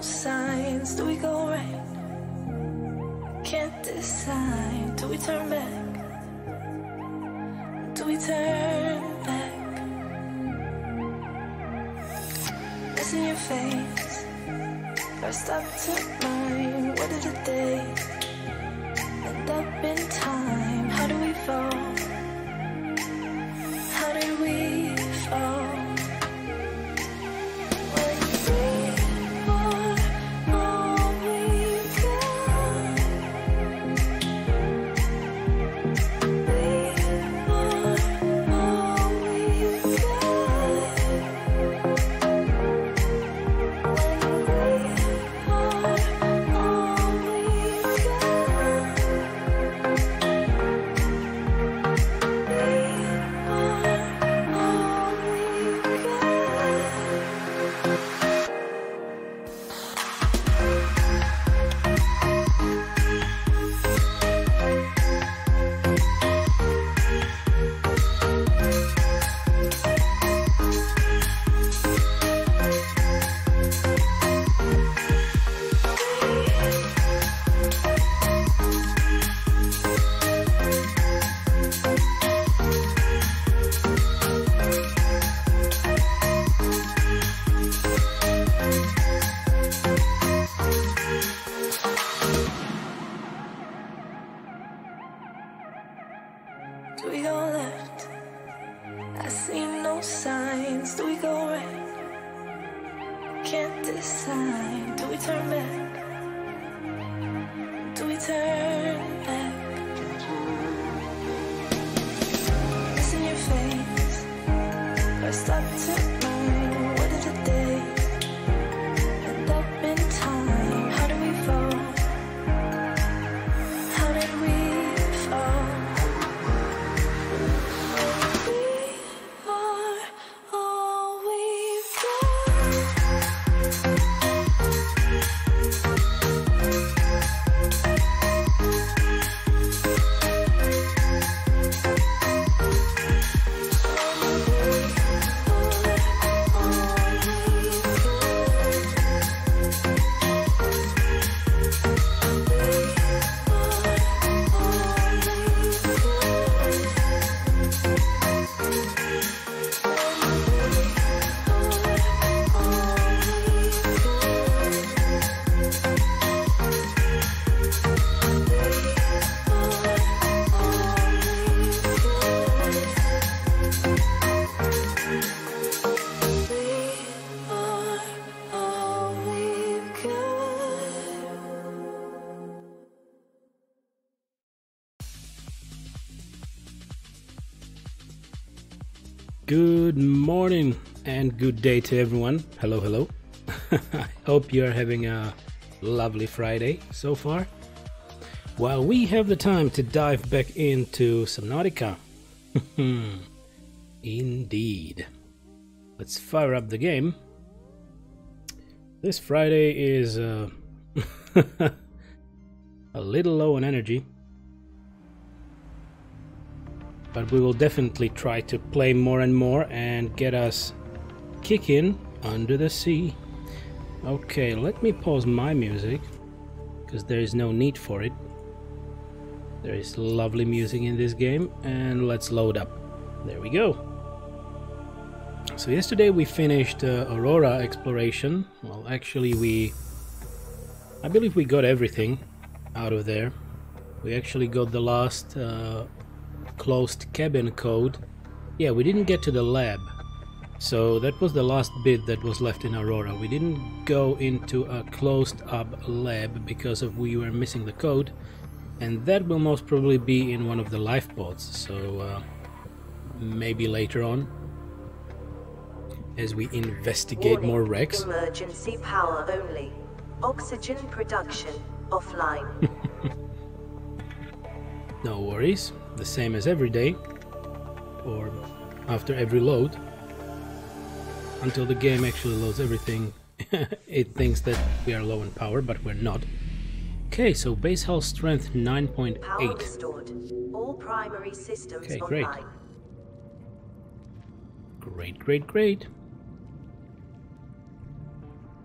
no signs. Do we go right? Can't decide. Do we turn back? Do we turn back? Missing your face. First up to mine. What did the days end up in time? How do we fall? How did we fall? Do we go left? I see no signs. Do we go right? Can't decide. Do we turn back? Do we turn back? Missing your face. First up to mine. What did the days end up in time? How do we fall? How did we fall? Good morning and good day to everyone. Hello, hello. I hope you're having a lovely Friday so far. While we have the time to dive back into Subnautica. Indeed. Let's fire up the game. This Friday is a little low on energy. But we will definitely try to play more and more and get us kicking under the sea. Okay, let me pause my music, because there is no need for it. There is lovely music in this game, and let's load up. There we go. So yesterday we finished Aurora exploration. Well, actually I believe we got everything out of there. We actually got the last closed cabin code. Yeah, we didn't get to the lab, so that was the last bit that was left in Aurora. We didn't go into a closed up lab because we were missing the code, and that will most probably be in one of the lifeboats, so maybe later on as we investigate Warning, more wrecks. Emergency power only. Oxygen production offline. No worries, the same as every day, or after every load, until the game actually loads everything. It thinks that we are low in power, but we're not. Okay, so base hull strength 9.8. Power restored. All primary systems Okay, great. online. Great, great, great.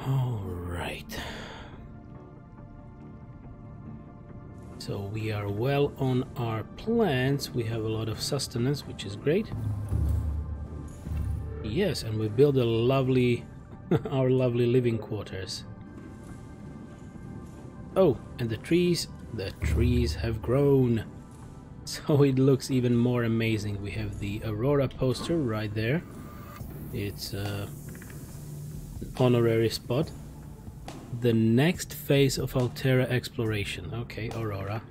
All right. So we are well on our plants. We have a lot of sustenance, which is great. Yes, and we build a lovely, our lovely living quarters. Oh, and the trees have grown. So it looks even more amazing. We have the Aurora poster right there. It's an honorary spot. The next phase of Altera exploration. Okay, Aurora.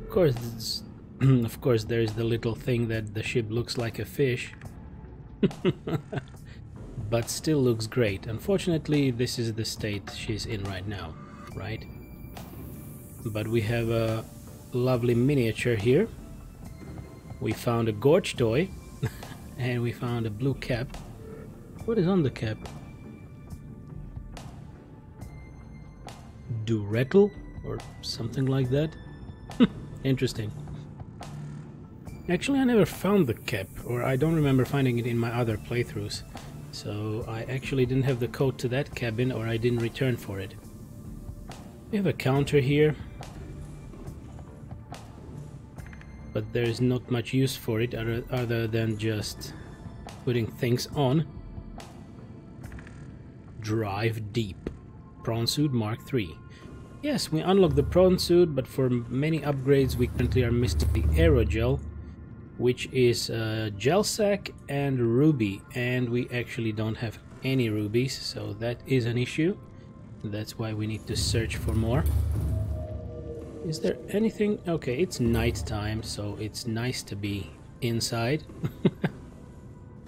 Of course, of course, there's the little thing that the ship looks like a fish. But still looks great. Unfortunately, this is the state she's in right now, right? But we have a lovely miniature here. We found a gorge toy. And we found a blue cap. What is on the cap? Durettle or something like that. Interesting. Actually, I never found the cap, or I don't remember finding it in my other playthroughs. So I actually didn't have the code to that cabin, or I didn't return for it. We have a counter here, but there's not much use for it other than just putting things on. Drive deep. Prawn suit Mark III. Yes, we unlocked the prawn suit, but for many upgrades we currently are missing the aerogel, which is gel sack and ruby, and we actually don't have any rubies, so that is an issue. That's why we need to search for more. Is there anything? Okay, it's night time, so it's nice to be inside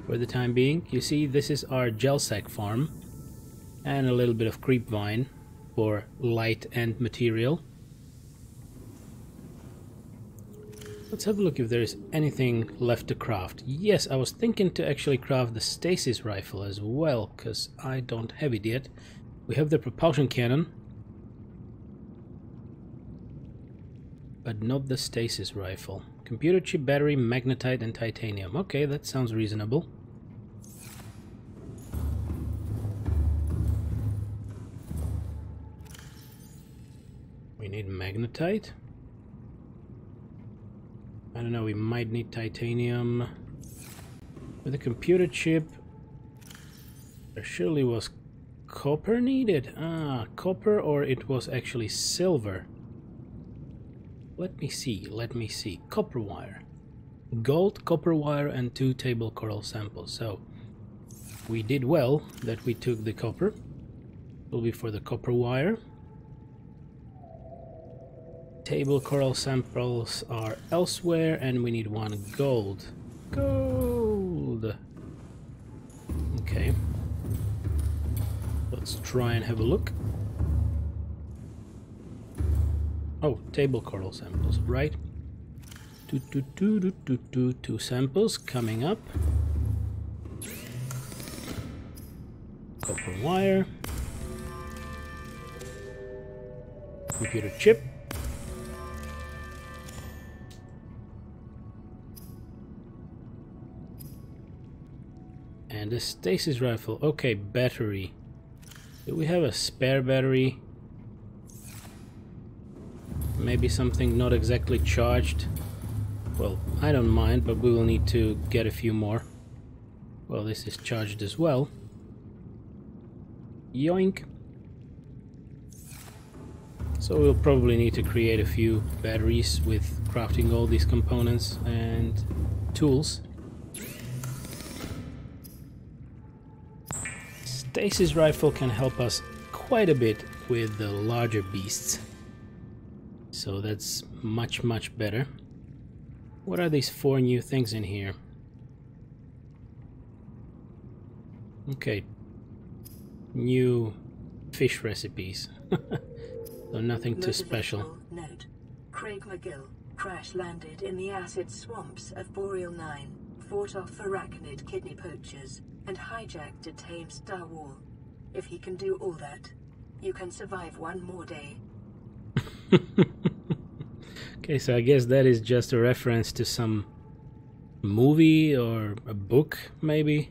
for the time being. You see, this is our gel sack farm, and a little bit of creep vine for light and material. Let's have a look if there's anything left to craft. Yes, I was thinking to actually craft the stasis rifle as well, because I don't have it yet. We have the propulsion cannon, but not the stasis rifle. Computer chip, battery, magnetite and titanium. Okay, that sounds reasonable. We need magnetite. I don't know, we might need titanium. With a computer chip, there surely was copper needed. Ah, copper, or it was actually silver. Let me see. Copper wire. Gold, copper wire, and 2 table coral samples. So, we did well that we took the copper. Will be for the copper wire. Table coral samples are elsewhere, and we need 1 gold. Gold! Okay. Let's try and have a look. Oh, table coral samples, right? 2 samples coming up. Copper wire. Computer chip. And the stasis rifle. Okay, battery. Do we have a spare battery? Maybe something not exactly charged. Well, I don't mind, but we will need to get a few more. Well, this is charged as well. Yoink. So we'll probably need to create a few batteries with crafting all these components and tools. Stasis rifle can help us quite a bit with the larger beasts. So that's much better. What are these 4 new things in here? Okay. New fish recipes. So nothing too special. Note. Craig McGill crash landed in the acid swamps of Boreal 9, fought off arachnid kidney poachers, and hijacked a tame Star Wall. If he can do all that, you can survive 1 more day. Okay, so I guess that is just a reference to some movie or a book, maybe.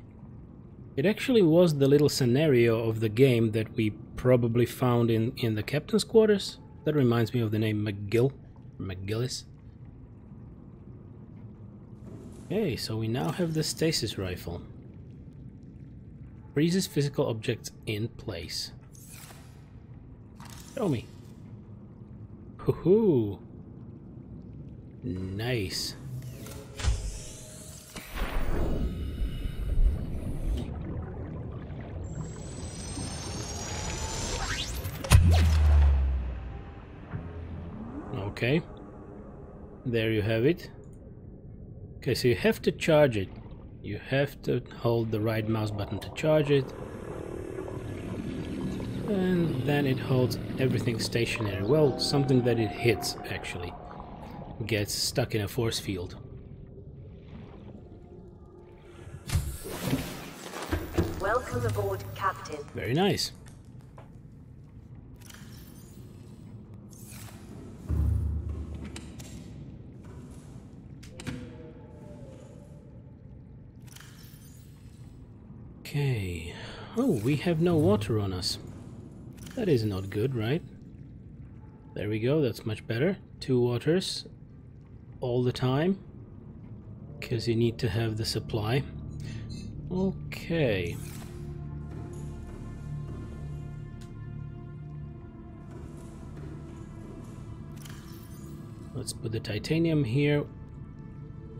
It actually was the little scenario of the game that we probably found in the captain's quarters. That reminds me of the name McGill, or McGillis. Okay, so we now have the stasis rifle. Freezes physical objects in place. Show me. Hoo-hoo! Nice. Okay. There you have it. Okay, so you have to charge it. You have to hold the right mouse button to charge it. And then it holds everything stationary. Well, something that it hits, actually, gets stuck in a force field. Welcome aboard, Captain. Very nice. Okay. Oh, we have no water on us. That is not good, right? There we go, that's much better. 2 waters all the time, because you need to have the supply. Okay. Let's put the titanium here.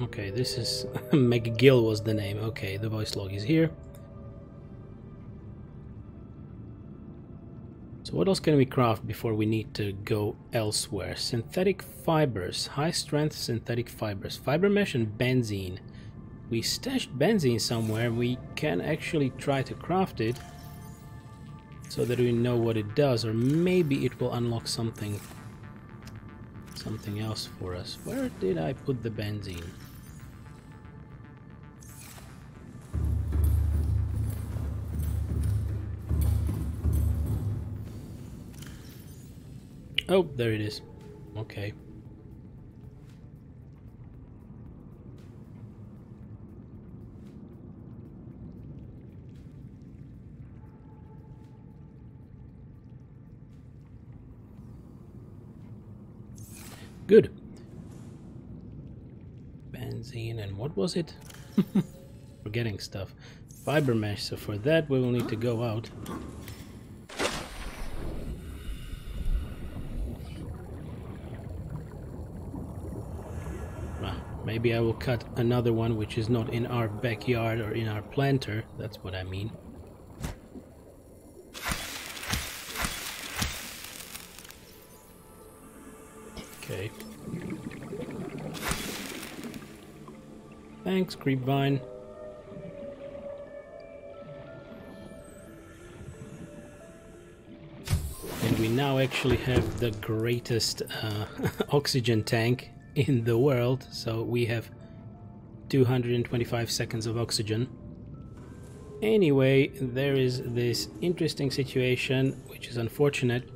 Okay, this is... McGill was the name. Okay, the voice log is here. So what else can we craft before we need to go elsewhere? Synthetic fibers, high strength synthetic fibers, fiber mesh and benzene. We stashed benzene somewhere. We can actually try to craft it so that we know what it does, or maybe it will unlock something else for us. Where did I put the benzene? Oh, there it is. Okay. Good. Benzene and what was it? Forgetting stuff. Fiber mesh, so for that we will need to go out. Maybe I will cut another one which is not in our backyard or in our planter. That's what I mean. Okay. Thanks, Creepvine. And we now actually have the greatest oxygen tank in the world, so we have 225 seconds of oxygen. Anyway, there is this interesting situation, which is unfortunate,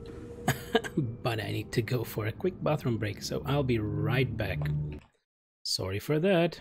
but I need to go for a quick bathroom break, so I'll be right back. Sorry for that.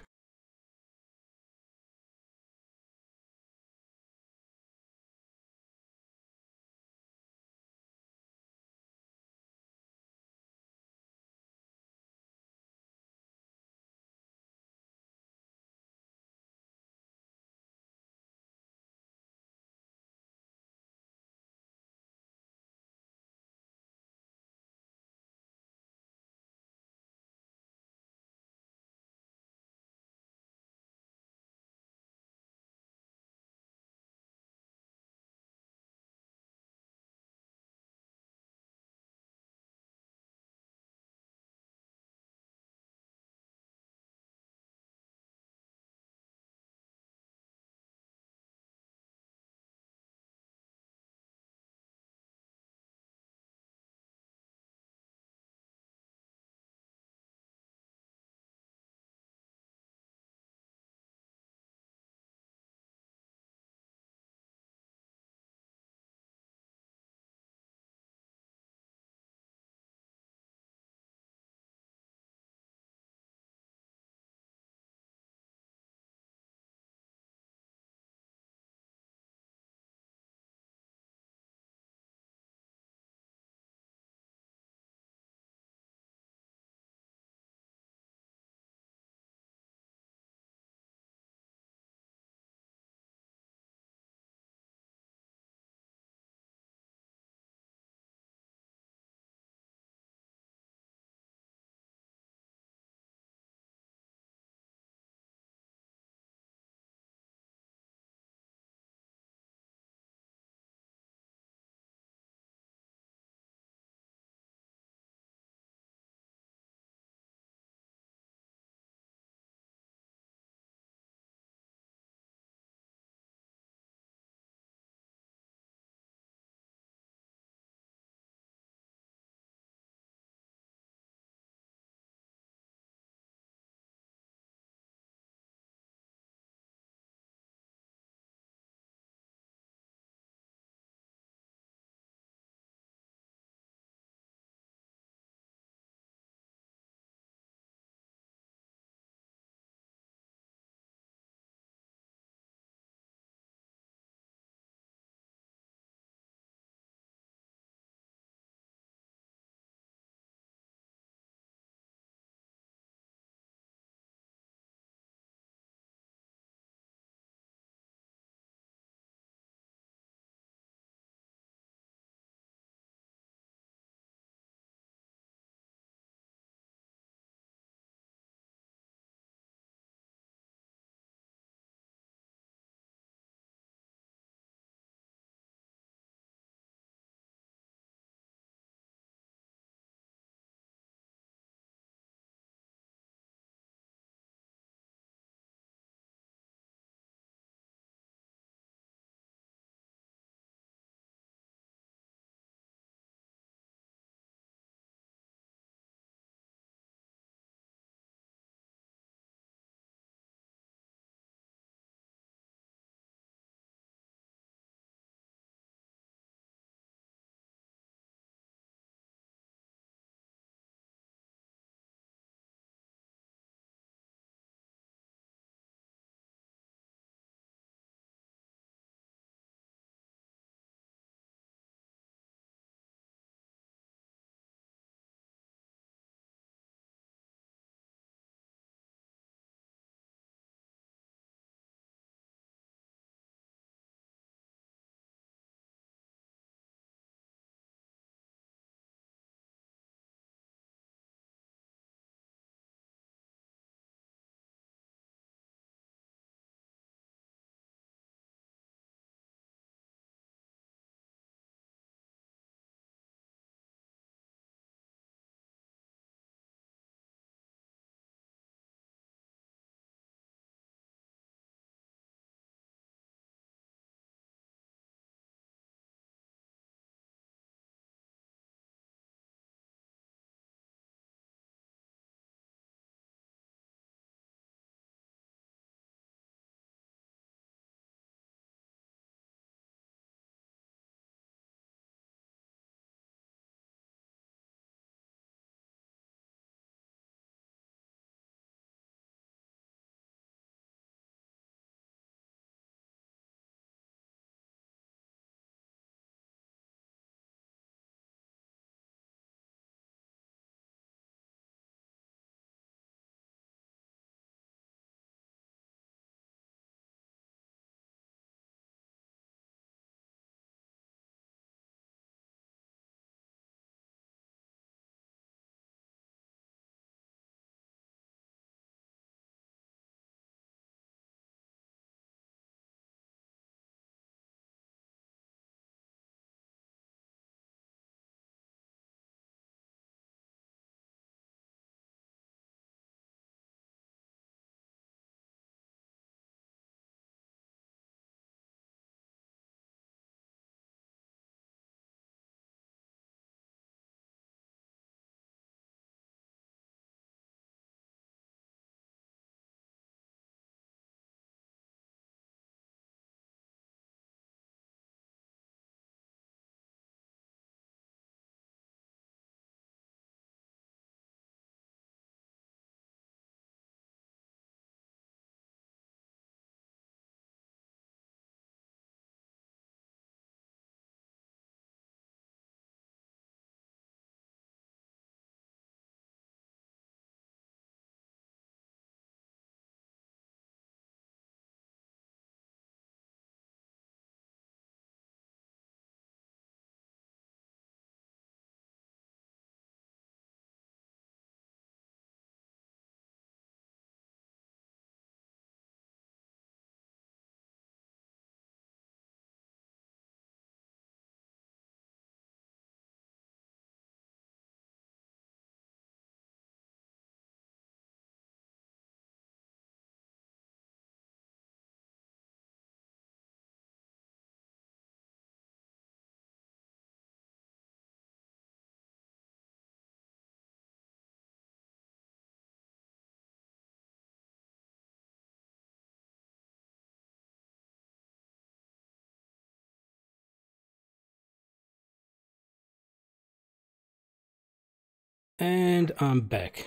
And I'm back.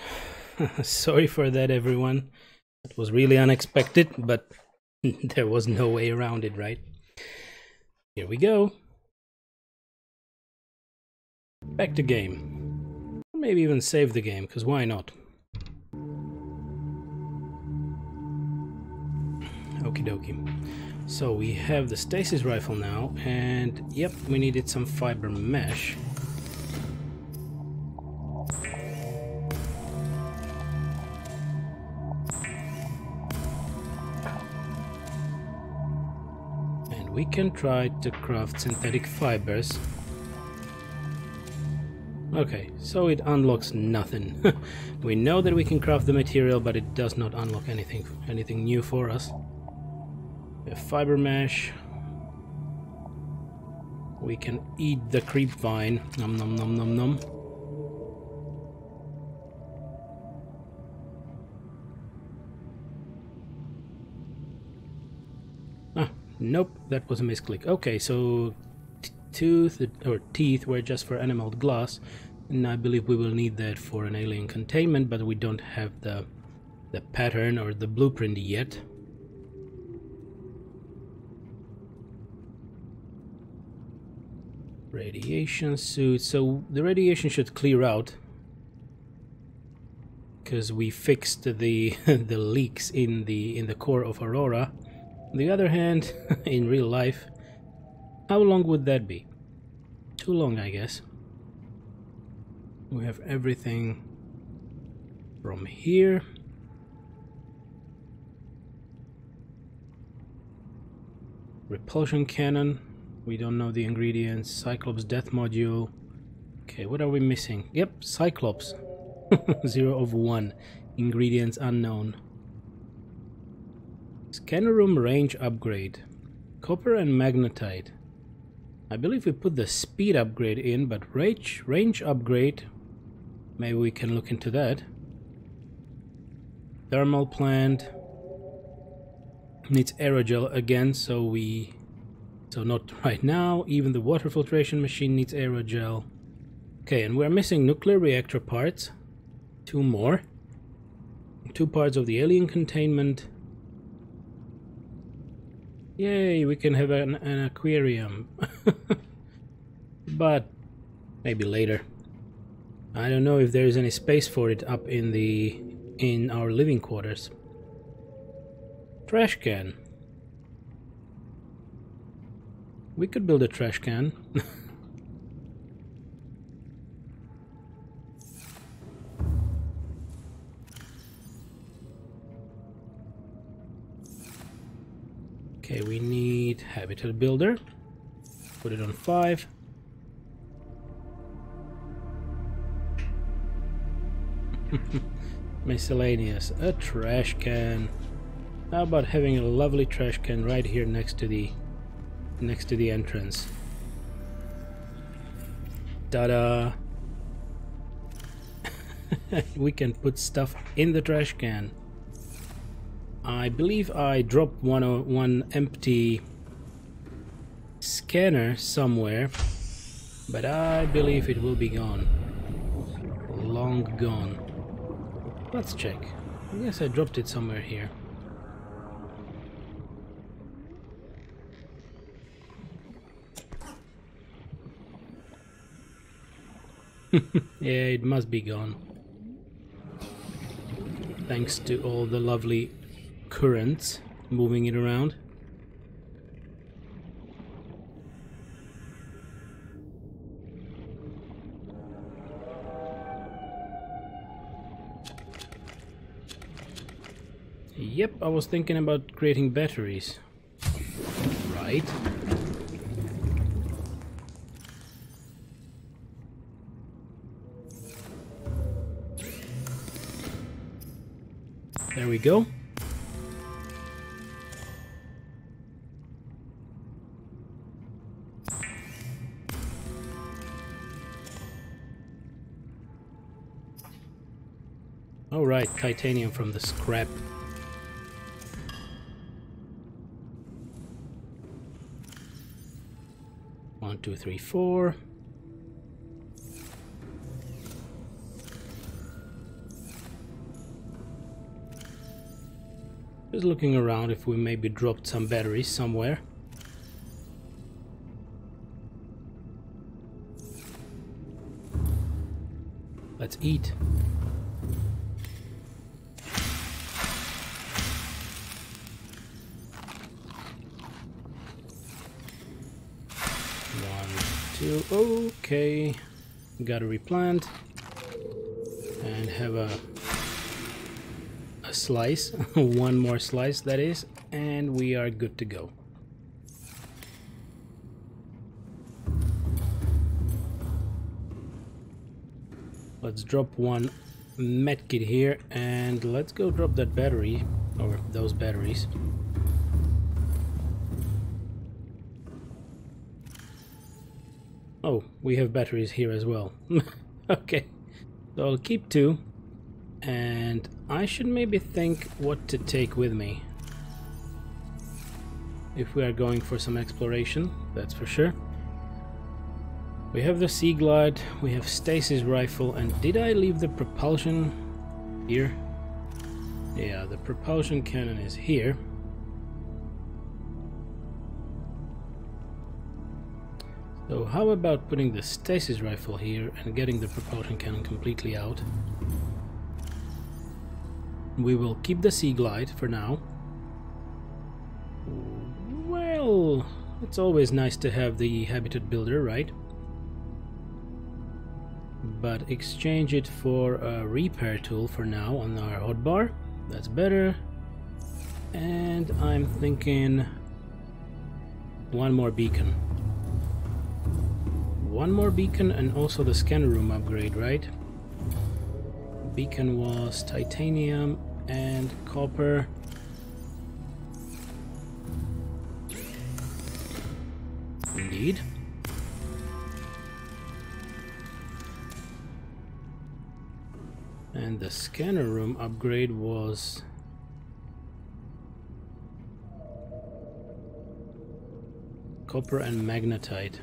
Sorry for that, everyone. It was really unexpected, but there was no way around it, right? Here we go. Back to game. Maybe even save the game, because why not? Okie dokie. So we have the stasis rifle now, and yep, we needed some fiber mesh. And we can try to craft synthetic fibers. Okay, so it unlocks nothing. We know that we can craft the material, but it does not unlock anything new for us. We have fiber mesh. We can eat the creep vine. Nom nom nom nom nom. Ah, nope, that was a misclick. Okay, so teeth were just for enameled glass, and I believe we will need that for an alien containment, but we don't have the pattern or the blueprint yet. Radiation suit. So the radiation should clear out because we fixed the the leaks in the core of Aurora. On the other hand, in real life, how long would that be? Too long, I guess. We have everything from here. Repulsion cannon. We don't know the ingredients. Cyclops death module. Okay, what are we missing? Yep, Cyclops. 0 of 1. Ingredients unknown. Scanner room range upgrade. Copper and magnetite. I believe we put the speed upgrade in, but range upgrade, maybe we can look into that. Thermal plant needs aerogel again, so not right now. Even the water filtration machine needs aerogel. Okay, and we're missing nuclear reactor parts. 2 more. 2 parts of the alien containment. Yay, we can have an aquarium. But maybe later. I don't know if there is any space for it up in our living quarters. Trash can. We could build a trash can. Okay, we need habitat builder. Put it on 5. Miscellaneous, a trash can. How about having a lovely trash can right here next to the entrance? Ta-da! We can put stuff in the trash can. I believe I dropped one empty scanner somewhere, but I believe it will be gone. Long gone. Let's check. I guess I dropped it somewhere here. Yeah, it must be gone. Thanks to all the lovely currents moving it around. Yep, I was thinking about creating batteries. Right. There we go. All right, titanium from the scrap. One, two, three, 4. Just looking around if we maybe dropped some batteries somewhere. Let's eat. Okay, gotta replant and have a slice, one more slice that is, and we are good to go. Let's drop one medkit here and let's go drop that battery, or those batteries. Oh, we have batteries here as well. Okay, so I'll keep 2, and I should maybe think what to take with me if we are going for some exploration, that's for sure. We have the Sea Glide, we have Stasis Rifle, and did I leave the propulsion here? Yeah, the propulsion cannon is here. So how about putting the Stasis Rifle here and getting the propulsion cannon completely out? We will keep the Sea Glide for now. Well, it's always nice to have the Habitat Builder, right? But exchange it for a repair tool for now on our hotbar. That's better. And I'm thinking one more beacon. One more beacon and also the scanner room upgrade, right? Beacon was titanium and copper. Indeed. And the scanner room upgrade was copper and magnetite.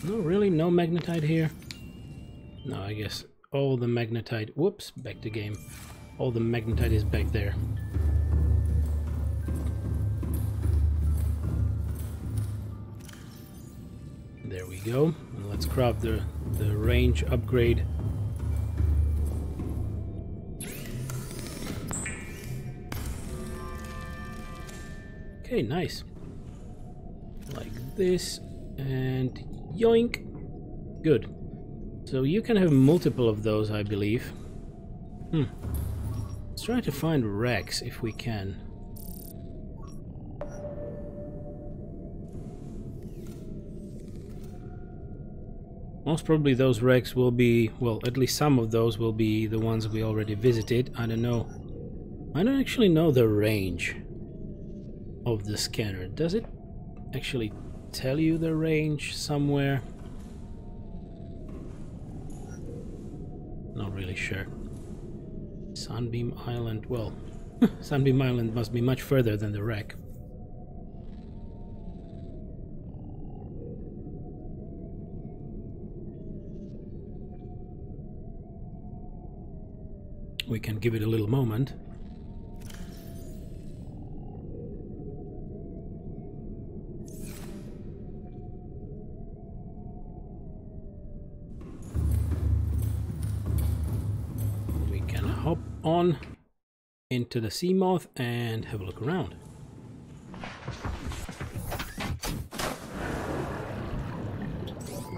No, really? No magnetite here? No, I guess all the magnetite... Whoops, back to game. All the magnetite is back there. There we go. And let's craft the range upgrade. Okay, nice. Like this, and yoink! Good. So you can have multiple of those, I believe. Let's try to find wrecks if we can. Most probably those wrecks will be, well, at least some of those will be the ones we already visited. I don't know. I don't actually know the range of the scanner. Does it actually tell you the range somewhere? Not really sure. Sunbeam Island, well, Sunbeam Island must be much further than the wreck. We can give it a little moment. We can hop on into the Seamoth and have a look around.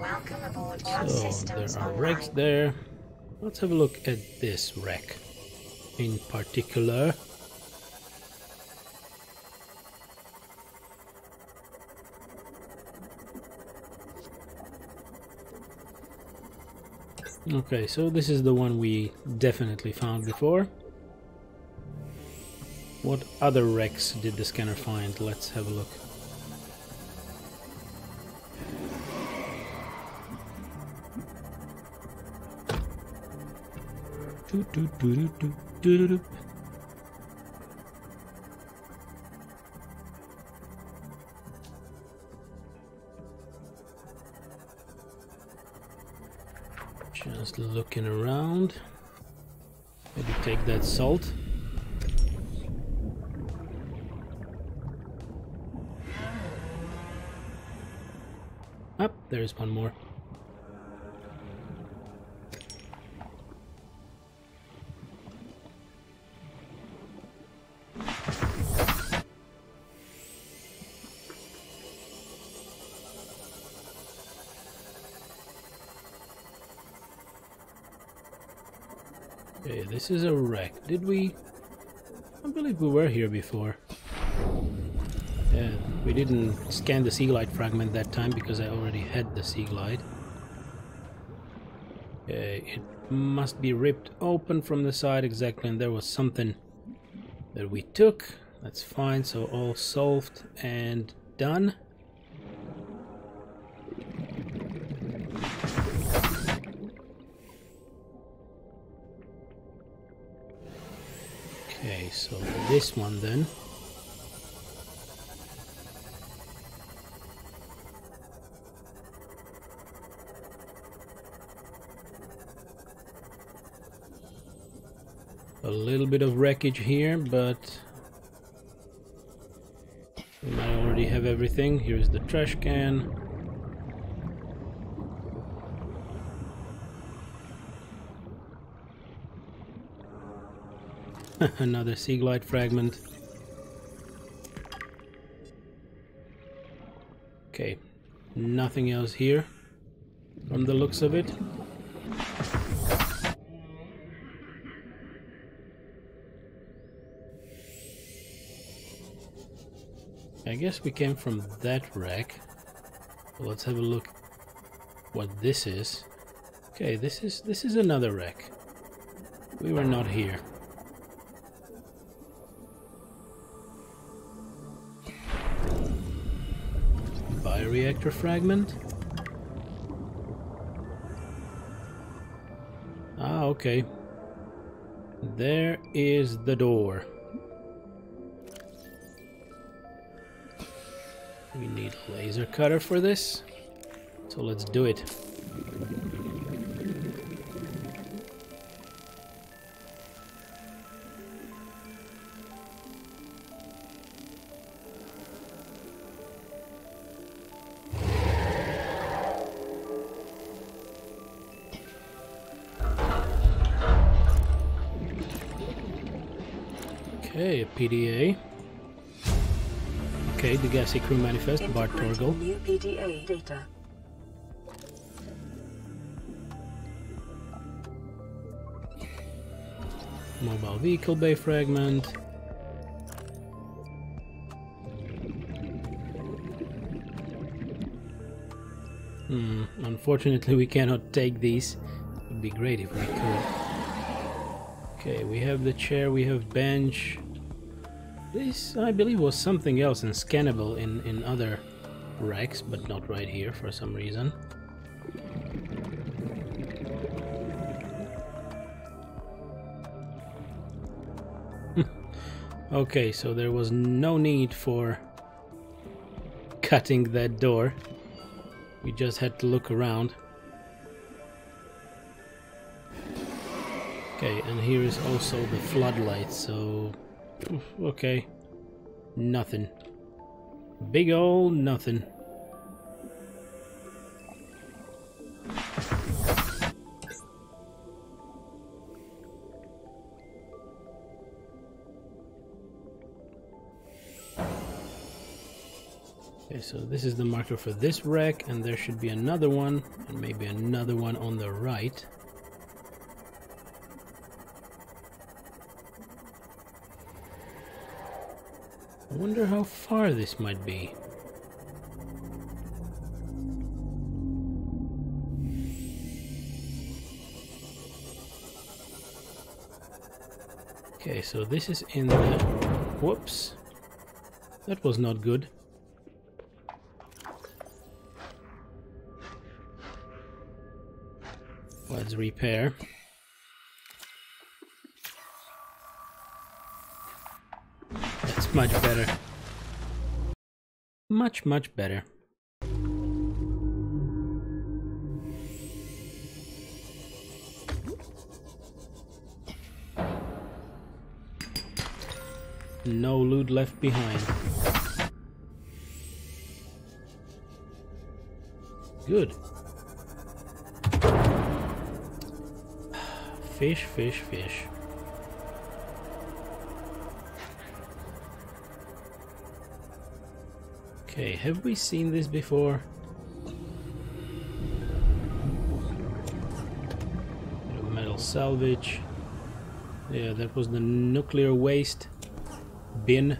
Welcome aboard. So there are wrecks there. Let's have a look at this wreck in particular. Okay, so this is the one we definitely found before. What other wrecks did the scanner find? Let's have a look. Just looking around. Maybe take that salt. Up, there's one more. Okay, this is a wreck. Did we? I believe we were here before. Yeah, we didn't scan the sea glide fragment that time because I already had the sea glide. Okay, it must be ripped open from the side exactly, and there was something that we took. That's fine, so all solved and done. Okay, so this one then. A little bit of wreckage here, but we might already have everything. Here's the trash can. Another sea glide fragment. Okay, nothing else here from the looks of it. I guess we came from that wreck. Well, let's have a look what this is. Okay, this is another wreck. We were not here. Bioreactor fragment. Ah, okay. There is the door. We need a laser cutter for this, so let's do it. Okay, a PDA. Okay, the Gassy Crew Manifest, Bart Torgal. New PDA data. Mobile Vehicle Bay Fragment. Unfortunately we cannot take these. It would be great if we could. Okay, we have the chair, we have bench. This, I believe, was something else and scannable in other racks, but not right here for some reason. Okay, so there was no need for cutting that door. We just had to look around. Okay, and here is also the floodlight, so... okay. Nothing. Big ol' nothing. Okay, so this is the marker for this wreck, and there should be another one, and maybe another one on the right. I wonder how far this might be. Okay, so this is in the... whoops. That was not good. Let's repair. That's much better. Much, much better. No loot left behind. Good. Fish, fish, fish. Okay, have we seen this before? Bit of metal salvage. Yeah, that was the nuclear waste bin.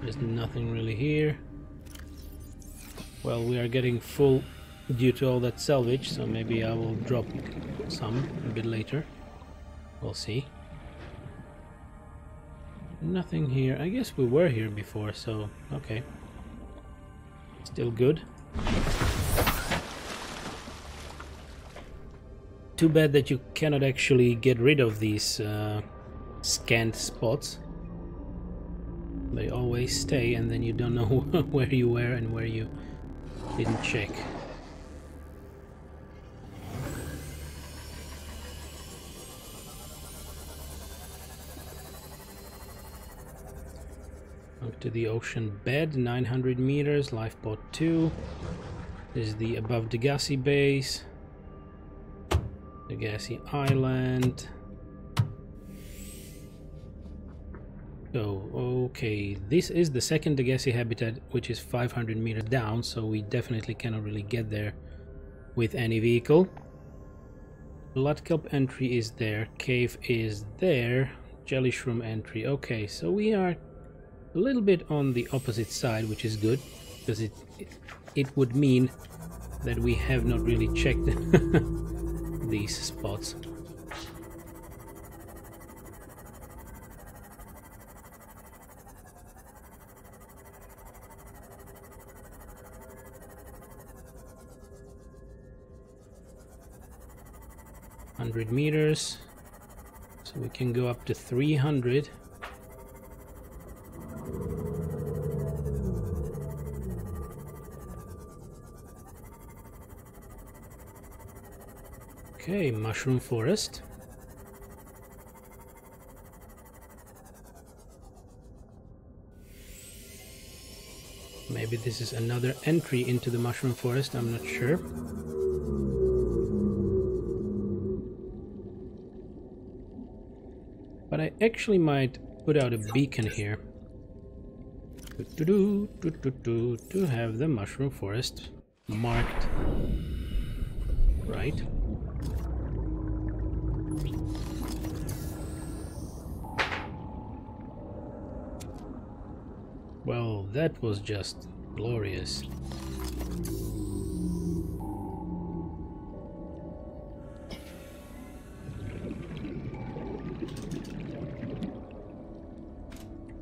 There's nothing really here. Well, we are getting full due to all that salvage, so maybe I will drop some a bit later. We'll see. Nothing here. I guess we were here before, so okay. Still good. Too bad that you cannot actually get rid of these scanned spots. They always stay, and then you don't know where you were and where you didn't check. Up to the ocean bed, 900 meters, life pod 2. This is the above Degassi base. Degassi Island. Oh, okay. This is the second Degassi habitat, which is 500 meters down, so we definitely cannot really get there with any vehicle. Blood Kelp entry is there, cave is there, jelly shroom entry. Okay, so we are a little bit on the opposite side, which is good, because it would mean that we have not really checked these spots. $100 meters, so we can go up to 300. Okay, mushroom forest. Maybe this is another entry into the mushroom forest, I'm not sure. But I actually might put out a beacon here to have the mushroom forest marked right. Well, that was just glorious.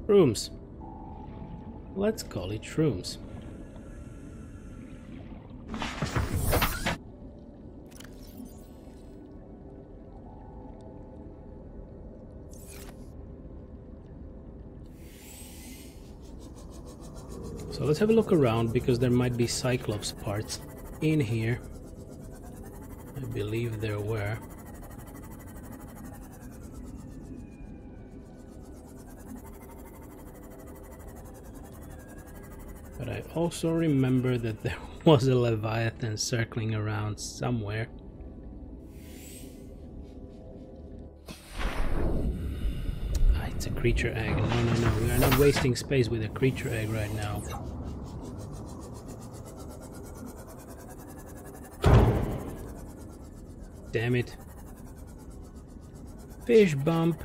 Shrooms. Let's call it Shrooms. So let's have a look around, because there might be Cyclops parts in here. I believe there were. But I also remember that there was a Leviathan circling around somewhere. Ah, it's a creature egg. No, we are not wasting space with a creature egg right now. Damn it. Fish bump.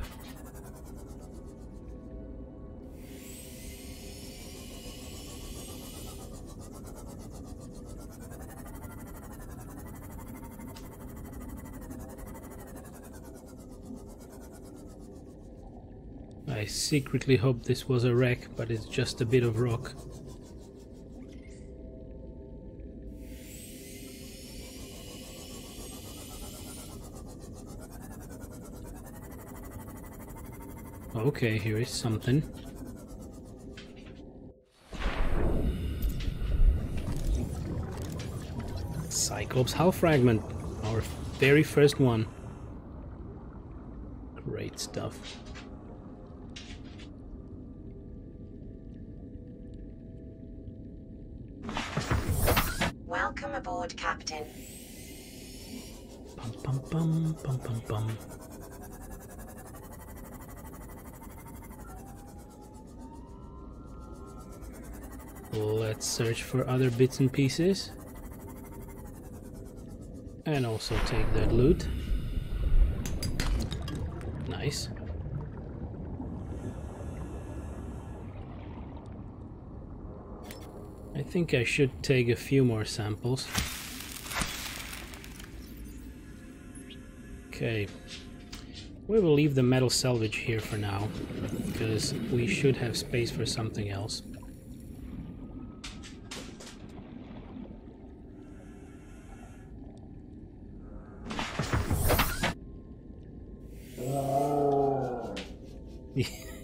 I secretly hope this was a wreck, but it's just a bit of rock. Okay, here is something. Cyclops hull fragment, our very first one. stuff. Welcome aboard, Captain. Bum, bum, bum, bum, bum, bum. Let's search for other bits and pieces. And also take that loot. Nice. I think I should take a few more samples. Okay. We will leave the metal salvage here for now, because we should have space for something else.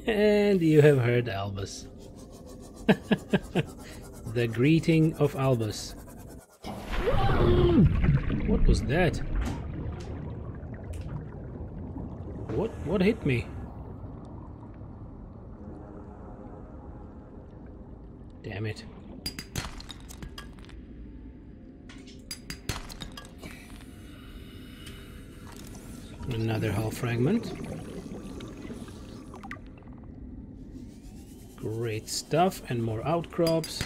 And you have heard Albus. The greeting of Albus. What was that? What hit me? Damn it. Another hull fragment. Great stuff, and more outcrops.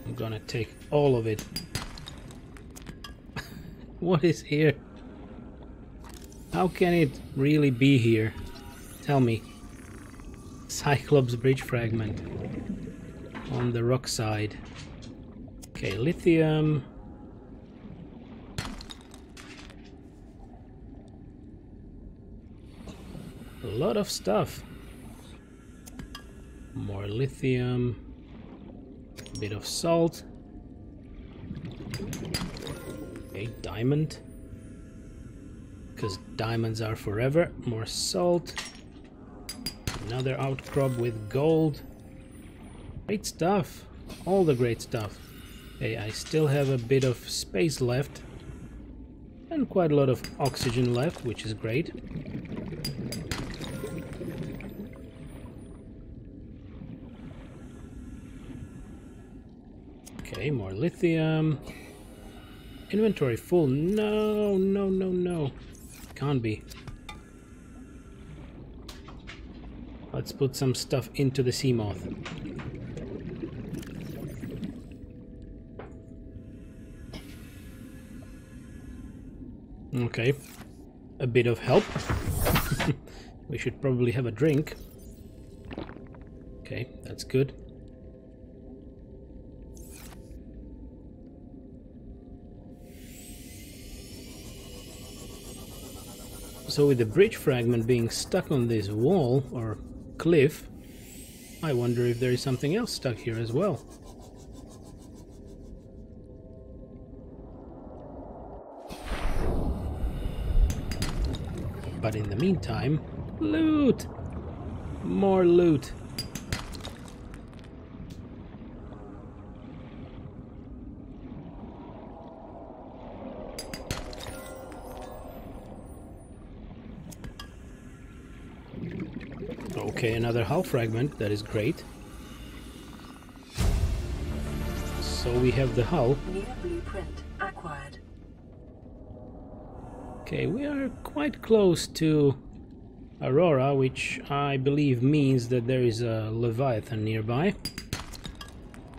I'm gonna take all of it. What is here? How can it really be here? Tell me. Cyclops bridge fragment on the rock side. Okay, lithium. A lot of stuff. More lithium. A bit of salt. Okay, diamond. Because diamonds are forever. More salt. Another outcrop with gold. Great stuff. All the great stuff. Okay, I still have a bit of space left. And quite a lot of oxygen left, which is great. Okay, more lithium. Inventory full. No, no, no, no. Can't be. Let's put some stuff into the Seamoth. Okay. A bit of help. We should probably have a drink. Okay, that's good. So with the bridge fragment being stuck on this wall or cliff, I wonder if there is something else stuck here as well. But in the meantime, loot! More loot! Okay, another hull fragment, that is great. So we have the hull. New blueprint acquired. Okay, we are quite close to Aurora, which I believe means that there is a Leviathan nearby.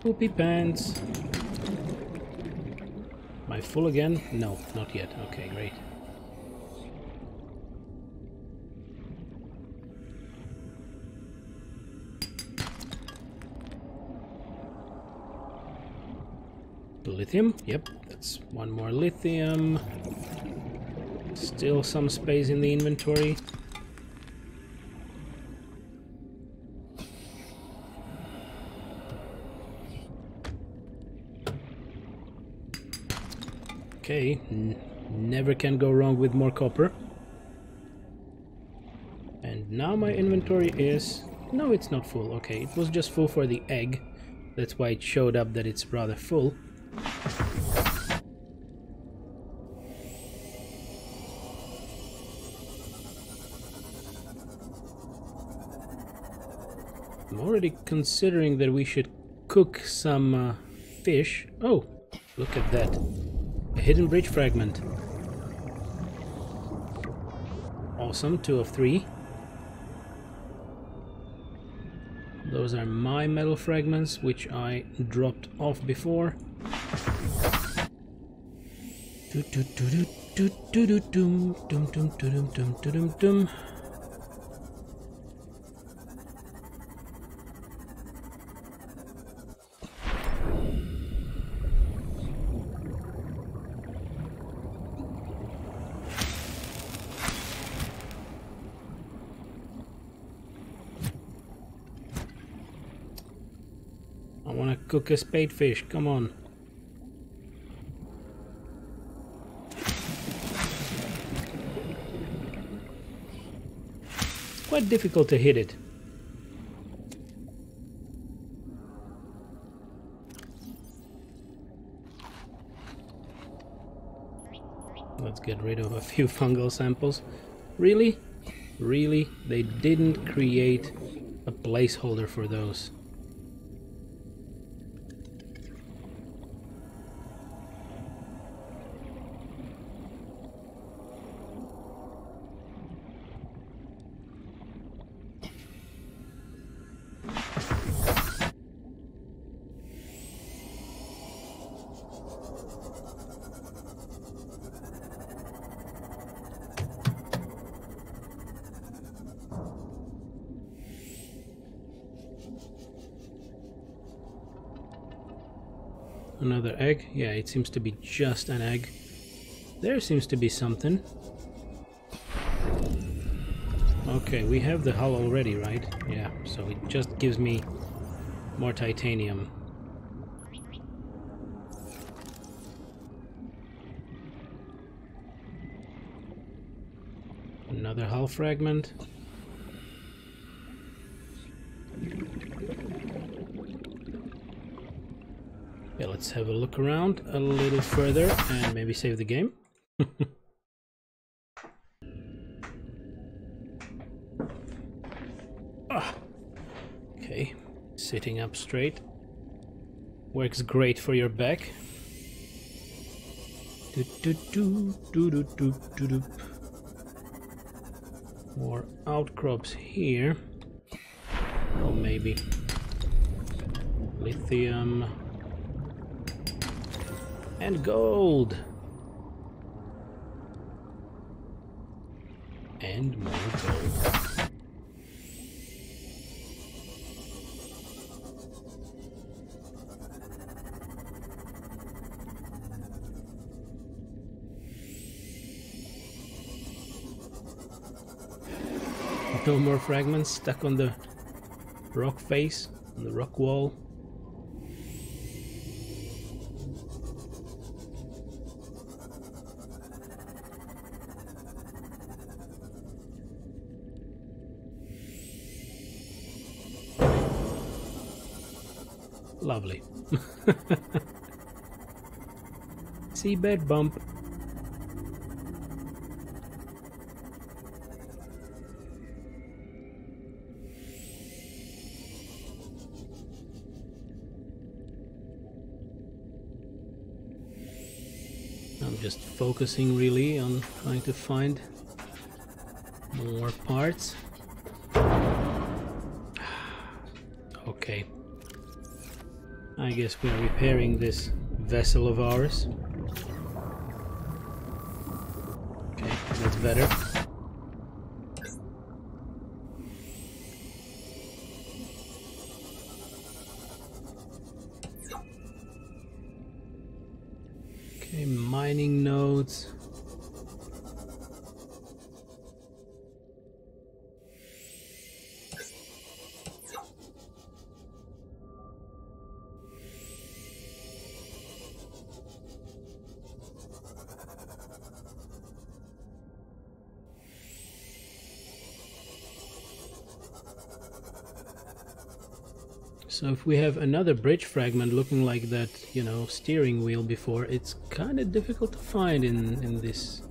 Poopy pants. Am I full again? No, not yet. Okay, great. Lithium, yep, that's one more lithium. Still some space in the inventory. Okay, never can go wrong with more copper. And now my inventory is... No, it's not full. Okay, it was just full for the egg. That's why it showed up that it's rather full. I'm already considering that we should cook some fish. Oh, look at that. A hidden bridge fragment. Awesome, 2 of 3. Those are my metal fragments, which I dropped off before. I want to cook a spadefish, come on. It's quite difficult to hit it. Let's get rid of a few fungal samples. Really? Really? They didn't create a placeholder for those. Another egg. Yeah, it seems to be just an egg. There seems to be something. Okay, we have the hull already, right? Yeah, so it just gives me more titanium. Another hull fragment. Yeah, let's have a look around a little further and maybe save the game. Okay, sitting up straight works great for your back. More outcrops here. Oh, maybe lithium. And gold! And more gold. No more fragments stuck on the rock face, on the rock wall. Lovely. Seabed bump. I'm just focusing really on trying to find more parts. Okay. I guess we are repairing this vessel of ours. Okay, that's better. Okay, mining nodes. So if we have another bridge fragment looking like that, you know, steering wheel before, it's kind of difficult to find in this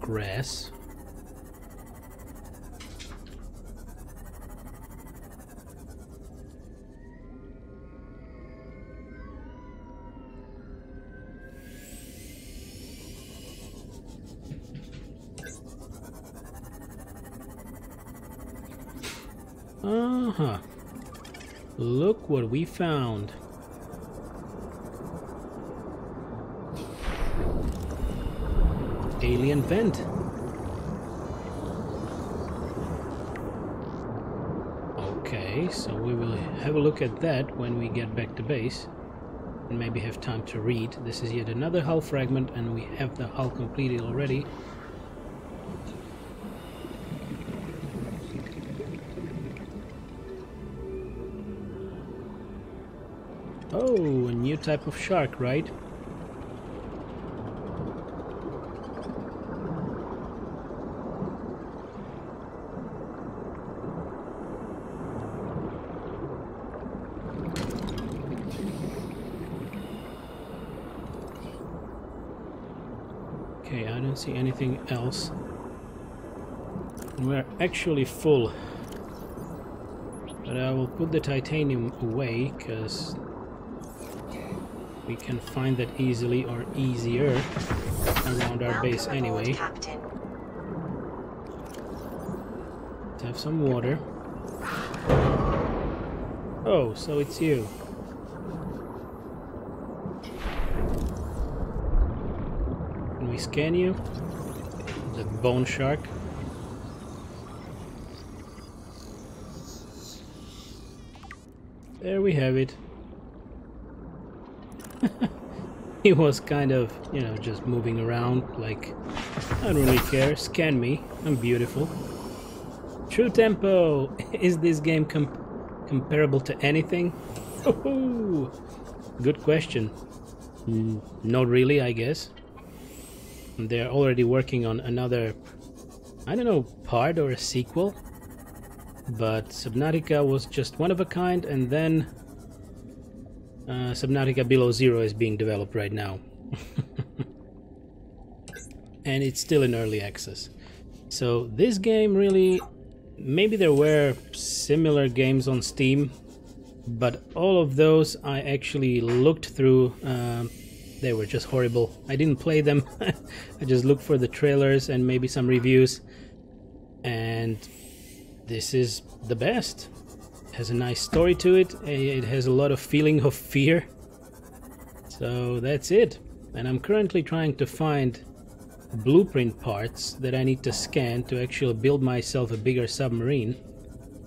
grass. Uh-huh. Look what we found. Alien vent. Okay, so we will have a look at that when we get back to base. And maybe have time to read. This is yet another hull fragment, and we have the hull completed already. Oh, a new type of shark, right? Okay, I don't see anything else. We're actually full. But I will put the titanium away, because we can find that easily or easier around our base anyway. Captain. Let's have some water. Oh, so it's you. Can we scan you? The bone shark. There we have it. He was kind of, you know, just moving around like, I don't really care, scan me, I'm beautiful. True tempo! Is this game comparable to anything? Ooh, good question. Not really, I guess. They're already working on another, I don't know, part or a sequel. But Subnautica was just one of a kind, and then Subnautica Below Zero is being developed right now. And it's still in early access. So this game really, maybe there were similar games on Steam, but all of those I actually looked through. They were just horrible. I didn't play them. I just looked for the trailers and maybe some reviews. And this is the best. It has a nice story to it. It has a lot of feeling of fear. So that's it. And I'm currently trying to find blueprint parts that I need to scan to actually build myself a bigger submarine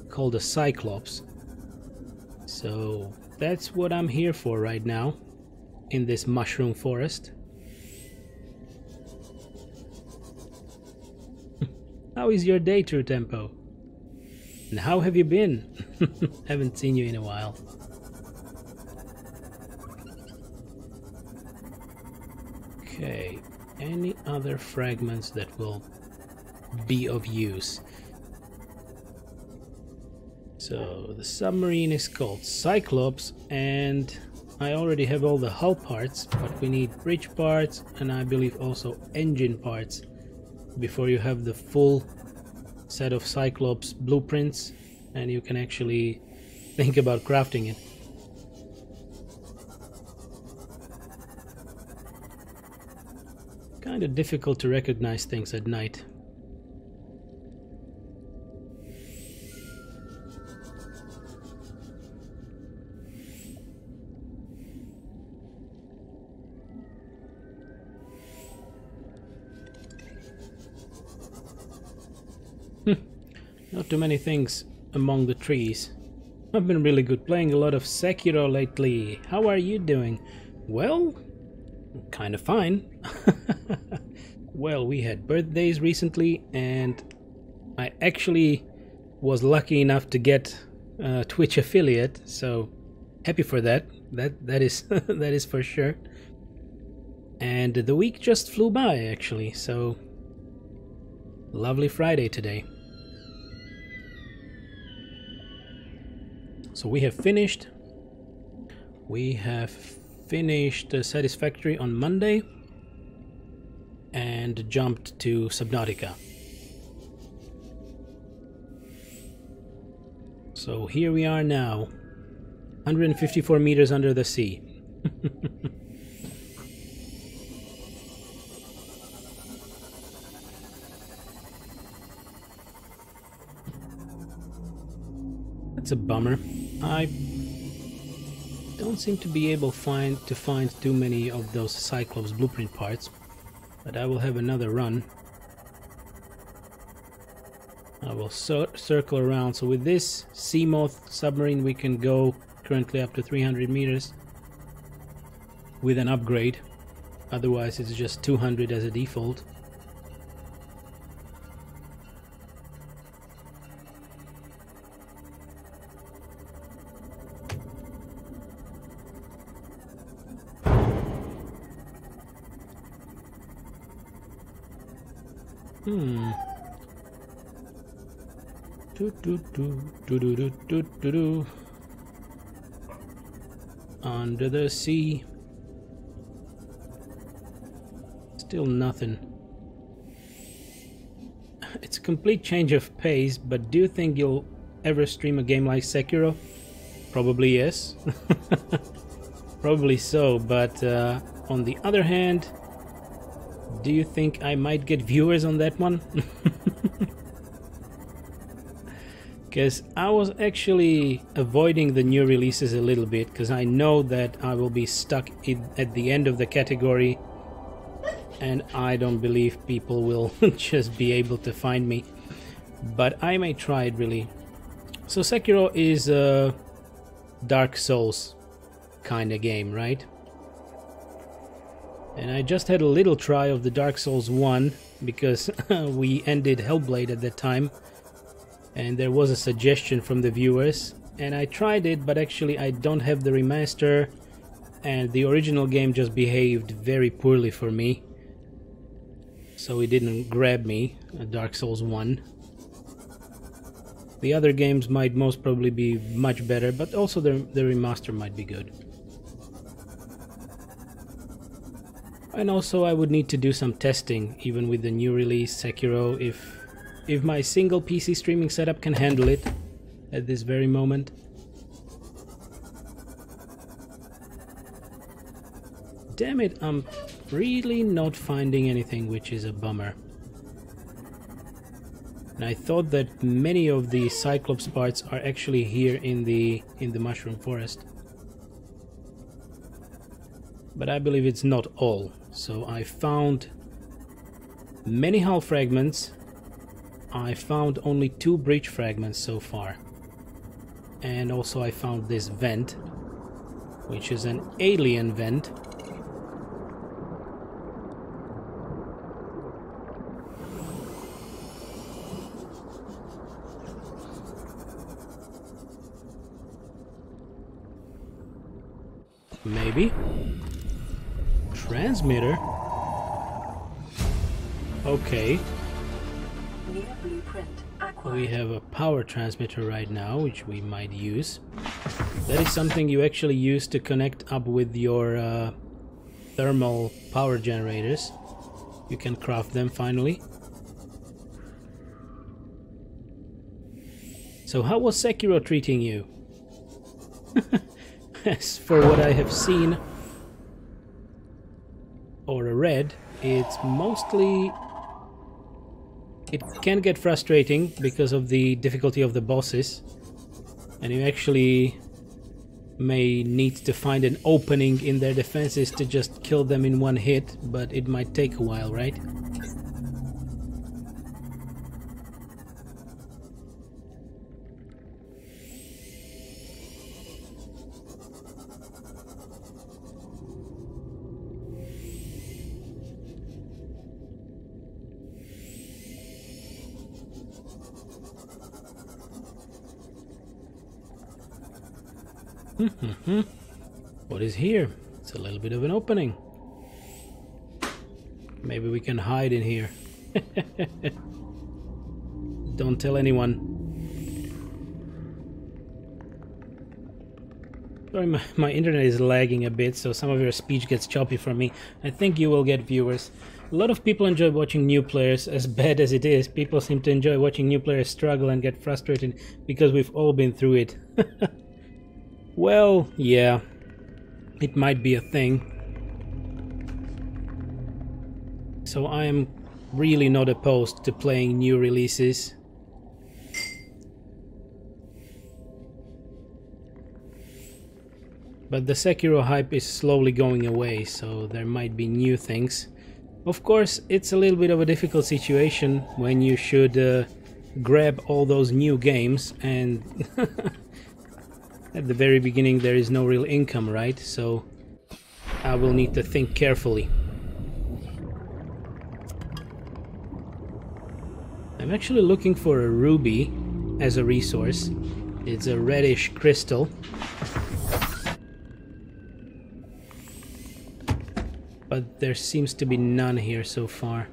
called a Cyclops. So that's what I'm here for right now in this mushroom forest. How is your day, True Tempo? And how have you been? Haven't seen you in a while. Okay, any other fragments that will be of use? So the submarine is called Cyclops, and I already have all the hull parts, but we need bridge parts and I believe also engine parts before you have the full set of Cyclops blueprints and you can actually think about crafting it. Kind of difficult to recognize things at night. Not too many things among the trees. I've been really good playing a lot of Sekiro lately. How are you doing? Well, kind of fine. Well, we had birthdays recently and I actually was lucky enough to get a Twitch affiliate, so happy for that. That is that is for sure. And the week just flew by actually, so lovely Friday today. So we have finished Satisfactory on Monday and jumped to Subnautica. So here we are now, 154 meters under the sea. That's a bummer. I don't seem to be able to find too many of those Cyclops blueprint parts, but I will have another run. I will circle around. So with this Seamoth submarine we can go currently up to 300 meters with an upgrade. Otherwise it's just 200 as a default. Under the sea. Still nothing. It's a complete change of pace, but do you think you'll ever stream a game like Sekiro? Probably yes. Probably so, but on the other hand, do you think I might get viewers on that one? Because I was actually avoiding the new releases a little bit, because I know that I will be stuck at the end of the category, and I don't believe people will just be able to find me. But I may try it, really. So Sekiro is a Dark Souls kind of game, right? And I just had a little try of the Dark Souls 1, because we ended Hellblade at that time. And there was a suggestion from the viewers, and I tried it, but actually I don't have the remaster, and the original game just behaved very poorly for me, so it didn't grab me, Dark Souls 1. The other games might most probably be much better, but also the remaster might be good. And also I would need to do some testing, even with the new release Sekiro, if my single PC streaming setup can handle it at this very moment. Damn it, I'm really not finding anything, which is a bummer. And I thought that many of the Cyclops parts are actually here in the Mushroom Forest. But I believe it's not all. So I found many hull fragments. I found only 2 breach fragments so far. And also I found this vent, which is an alien vent. Maybe. Transmitter? Okay. We have a power transmitter right now, which we might use. That is something you actually use to connect up with your thermal power generators. You can craft them finally. So how was Sekiro treating you? As for what I have seen or read, it's mostly... It can get frustrating because of the difficulty of the bosses, and you actually may need to find an opening in their defenses to just kill them in one hit, but it might take a while, right? What is here? It's a little bit of an opening. Maybe we can hide in here. Don't tell anyone. Sorry, my internet is lagging a bit, so some of your speech gets choppy from me. I think you will get viewers. A lot of people enjoy watching new players, as bad as it is. People seem to enjoy watching new players struggle and get frustrated because we've all been through it. Well, yeah, it might be a thing. So I am really not opposed to playing new releases. But the Sekiro hype is slowly going away, so there might be new things. Of course, it's a little bit of a difficult situation when you should grab all those new games and at the very beginning there is no real income, right? So I will need to think carefully. I'm actually looking for a ruby as a resource. It's a reddish crystal. But there seems to be none here so far.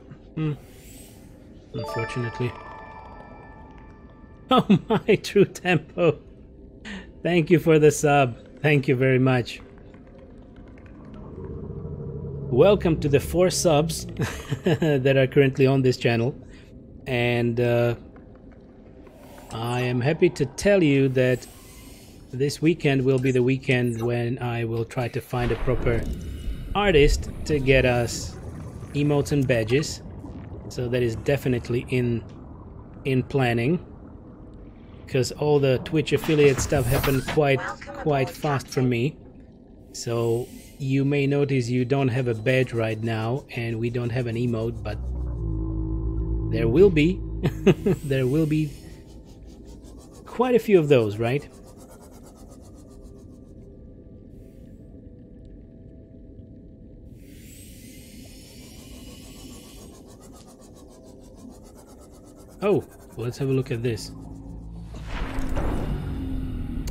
Unfortunately. Oh my, True Tempo! Thank you for the sub. Thank you very much. Welcome to the 4 subs that are currently on this channel. And I am happy to tell you that this weekend will be the weekend when I will try to find a proper artist to get us emotes and badges. So that is definitely in planning, because all the Twitch affiliate stuff happened quite fast for me. So you may notice you don't have a badge right now and we don't have an emote, but there will be there will be quite a few of those, right? Oh, let's have a look at this.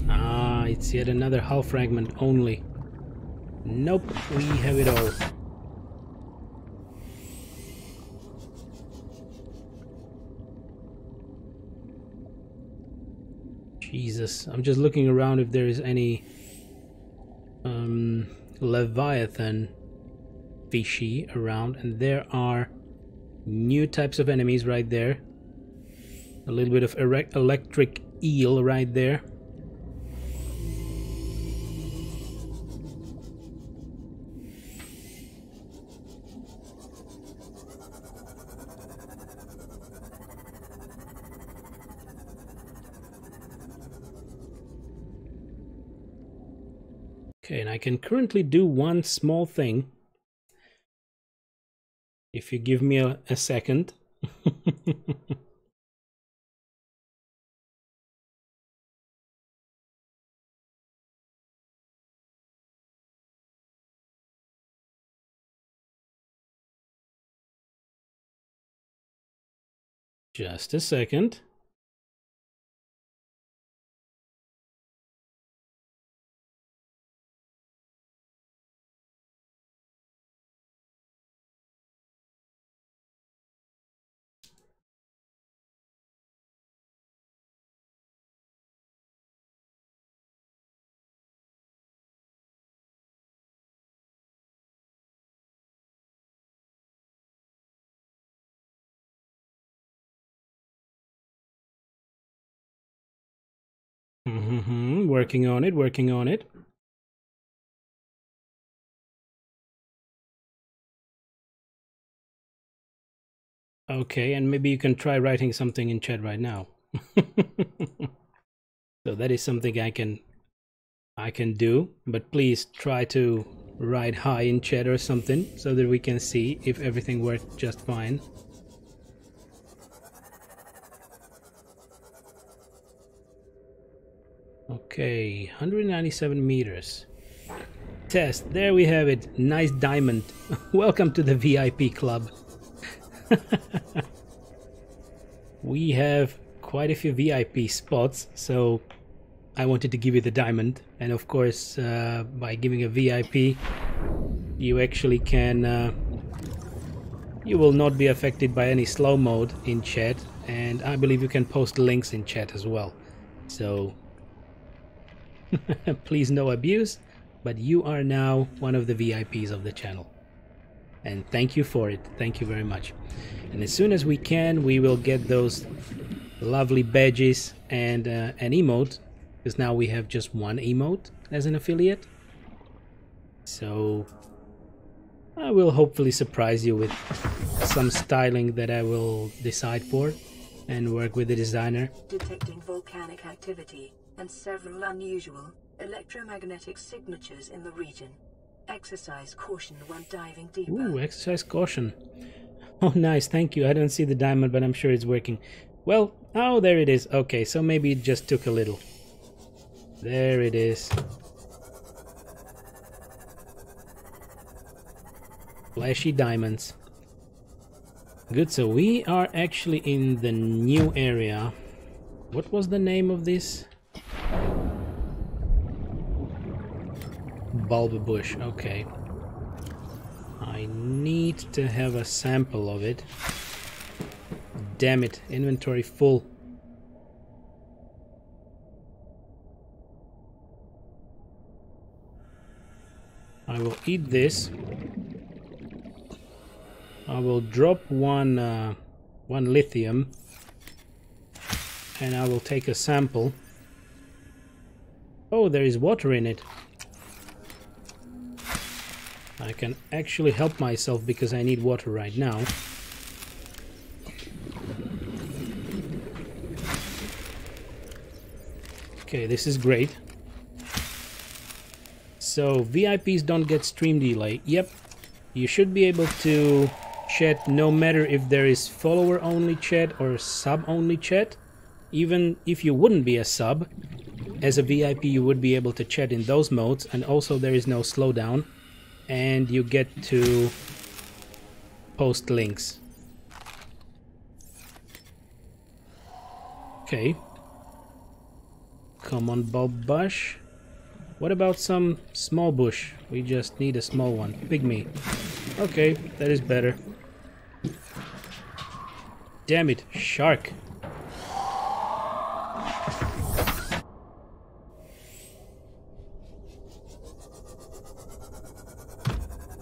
Ah, it's yet another hull fragment only. Nope, we have it all. Jesus, I'm just looking around if there is any Leviathan fishy around, and there are new types of enemies right there. A little bit of electric eel right there. Okay, and I can currently do one small thing. If you give me a second. Just a second. Working on it, working on it. Okay, and maybe you can try writing something in chat right now. So that is something I can do, but please try to write hi in chat or something so that we can see if everything worked just fine. Okay, 197 meters. Test, there we have it. Nice diamond. Welcome to the VIP club. We have quite a few VIP spots, so I wanted to give you the diamond. And of course, by giving a VIP, you actually can... you will not be affected by any slow mode in chat, and I believe you can post links in chat as well. So... please no abuse, but you are now one of the VIPs of the channel. And thank you for it. Thank you very much. And as soon as we can, we will get those lovely badges and an emote, because now we have just one emote as an affiliate. So I will hopefully surprise you with some styling that I will decide for and work with the designer. Detecting volcanic activity and several unusual Electromagnetic signatures in the region. Exercise caution when diving deeper. Ooh, exercise caution. Oh, nice, thank you. I don't see the diamond, but I'm sure it's working. Well, oh, there it is. Okay, so maybe it just took a little. There it is. Flashy diamonds. Good, so we are actually in the new area. What was the name of this? Bulb bush, okay. I need to have a sample of it. Damn it, inventory full. I will eat this. I will drop one lithium, and I will take a sample. Oh, there is water in it. I can actually help myself because I need water right now. Okay, this is great. So VIPs don't get stream delay. Yep, you should be able to chat no matter if there is follower only chat or sub only chat. Even if you wouldn't be a sub, as a VIP you would be able to chat in those modes, and also there is no slowdown, and you get to post links. Okay. Come on, bulb bush. What about some small bush? We just need a small one. Pygmy. Okay, that is better. Damn it, shark.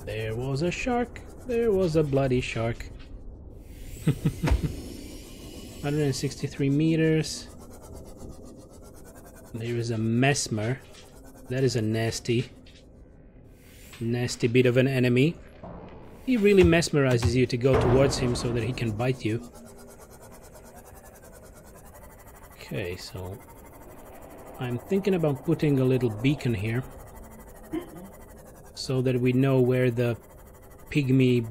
There was a shark. There was a bloody shark. 163 meters. There is a mesmer. That is a nasty bit of an enemy. He really mesmerizes you to go towards him so that he can bite you. Okay, so I'm thinking about putting a little beacon here so that we know where the pygmy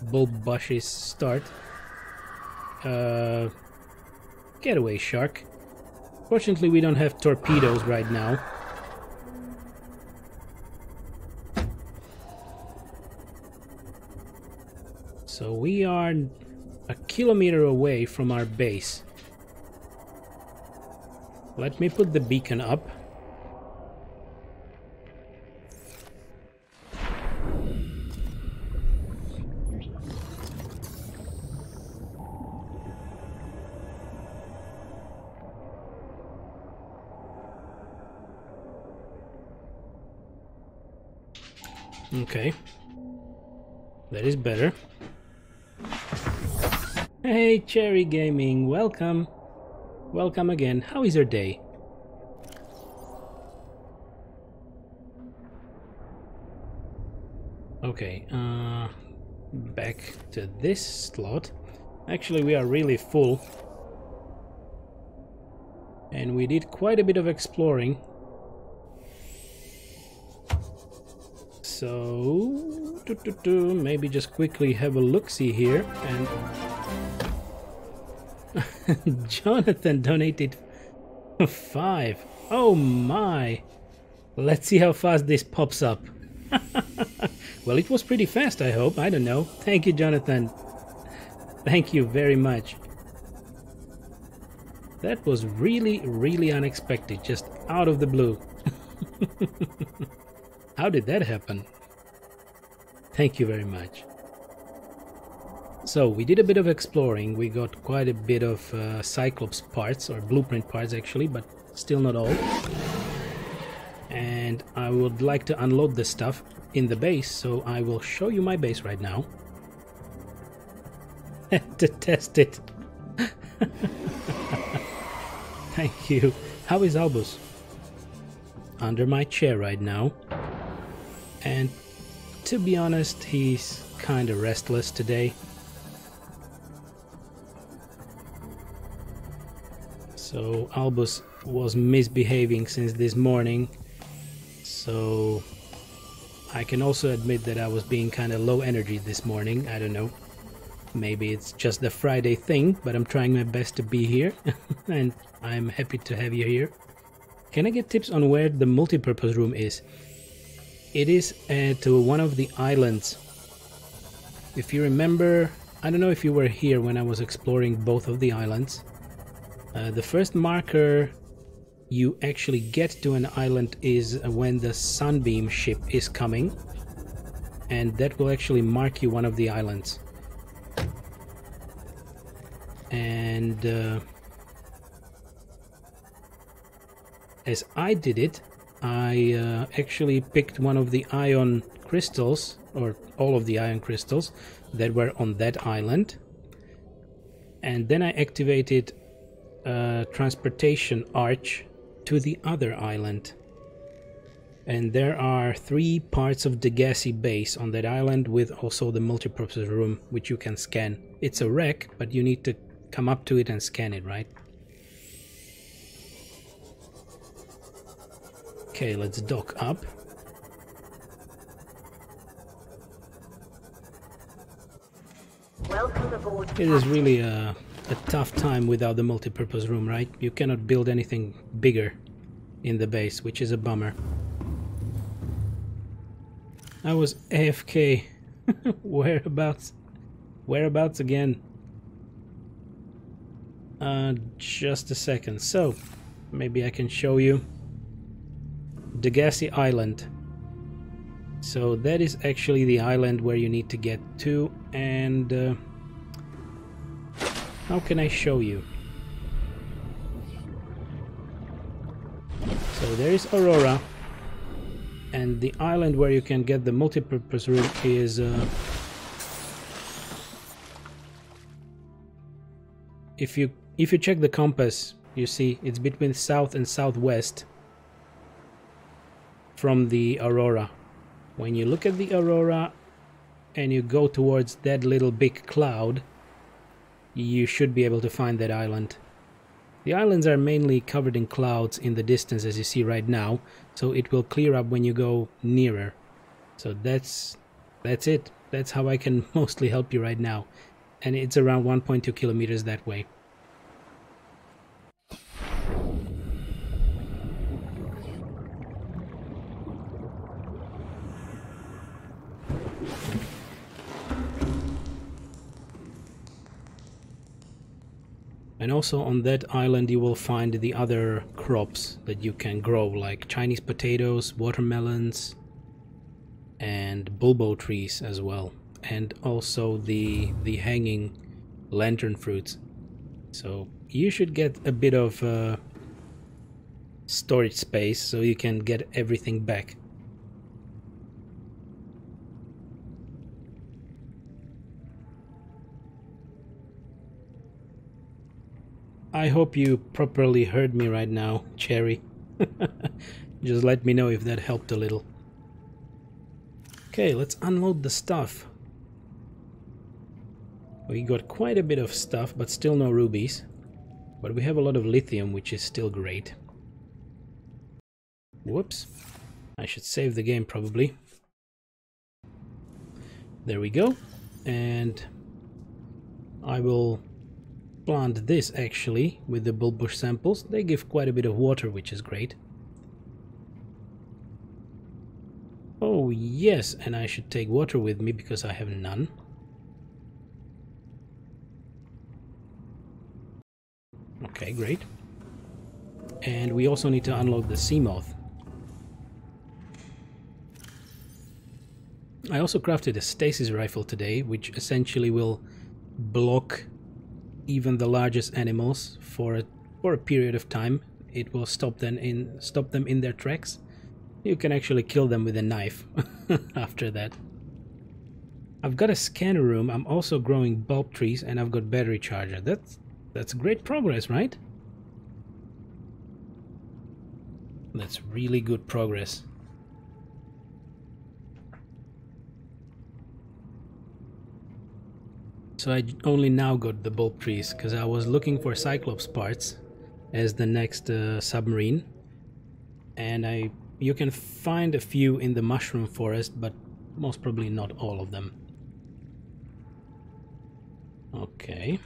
bulb bushes start. Get away, shark. Fortunately, we don't have torpedoes right now. So we are a kilometer away from our base. Let me put the beacon up. Okay, that is better. Hey, Cherry Gaming, welcome. Welcome again. How is your day? Okay, back to this slot. Actually, we are really full. And we did quite a bit of exploring. So, maybe just quickly have a look-see here, and Jonathan donated 5. Oh my! Let's see how fast this pops up. Well, it was pretty fast, I hope. I don't know. Thank you, Jonathan. Thank you very much. That was really, really unexpected, just out of the blue. How did that happen? Thank you very much. So, we did a bit of exploring. We got quite a bit of Cyclops parts, or blueprint parts actually, but still not all. And I would like to unload this stuff in the base, so I will show you my base right now. To test it. Thank you. How is Albus? Under my chair right now. And to be honest, he's kind of restless today. So Albus was misbehaving since this morning. So I can also admit that I was being kind of low energy this morning. I don't know. Maybe it's just the Friday thing, but I'm trying my best to be here. And I'm happy to have you here. Can I get tips on where the multipurpose room is? It is at one of the islands. If you remember, I don't know if you were here when I was exploring both of the islands. The first marker you actually get to an island is when the Sunbeam ship is coming, and that will actually mark you one of the islands. And as I did it, I actually picked one of the ion crystals, or all of the ion crystals that were on that island, and then I activated a transportation arch to the other island. And there are 3 parts of the gassy base on that island, with also the multipurpose room, which you can scan. It's a wreck, but you need to come up to it and scan it, right? Okay, let's dock up. Welcome aboard. It is really a tough time without the multipurpose room, right? You cannot build anything bigger in the base, which is a bummer. I was AFK. Whereabouts? Whereabouts again? Just a second. So, maybe I can show you the gassy island. So that is actually the island where you need to get to, and how can I show you? So there is Aurora, and the island where you can get the multipurpose room is if you check the compass, you see it's between south and southwest from the Aurora. When you look at the Aurora and you go towards that little big cloud, you should be able to find that island. The islands are mainly covered in clouds in the distance, as you see right now, so it will clear up when you go nearer. So that's it. That's how I can mostly help you right now. And it's around 1.2 kilometers that way. And also on that island you will find the other crops that you can grow, like Chinese potatoes, watermelons, and bulbo trees as well. And also the hanging lantern fruits. So you should get a bit of storage space so you can get everything back. I hope you properly heard me right now, Cherry. Just let me know if that helped a little. Okay, let's unload the stuff. We got quite a bit of stuff, but still no rubies. But we have a lot of lithium, which is still great. Whoops. I should save the game probably. There we go. And I will plant this actually with the bulbush samples. They give quite a bit of water, which is great. Oh yes, and I should take water with me because I have none. Okay, great. And we also need to unload the Seamoth. I also crafted a stasis rifle today, which essentially will block even the largest animals for a period of time. It will stop them in their tracks. You can actually kill them with a knife after that. I've got a scanner room. I'm also growing bulb trees, and I've got battery charger. That's great progress, right? That's really good progress. So I only now got the bulb trees because I was looking for Cyclops parts as the next submarine, and I You can find a few in the mushroom forest, but most probably not all of them. Okay.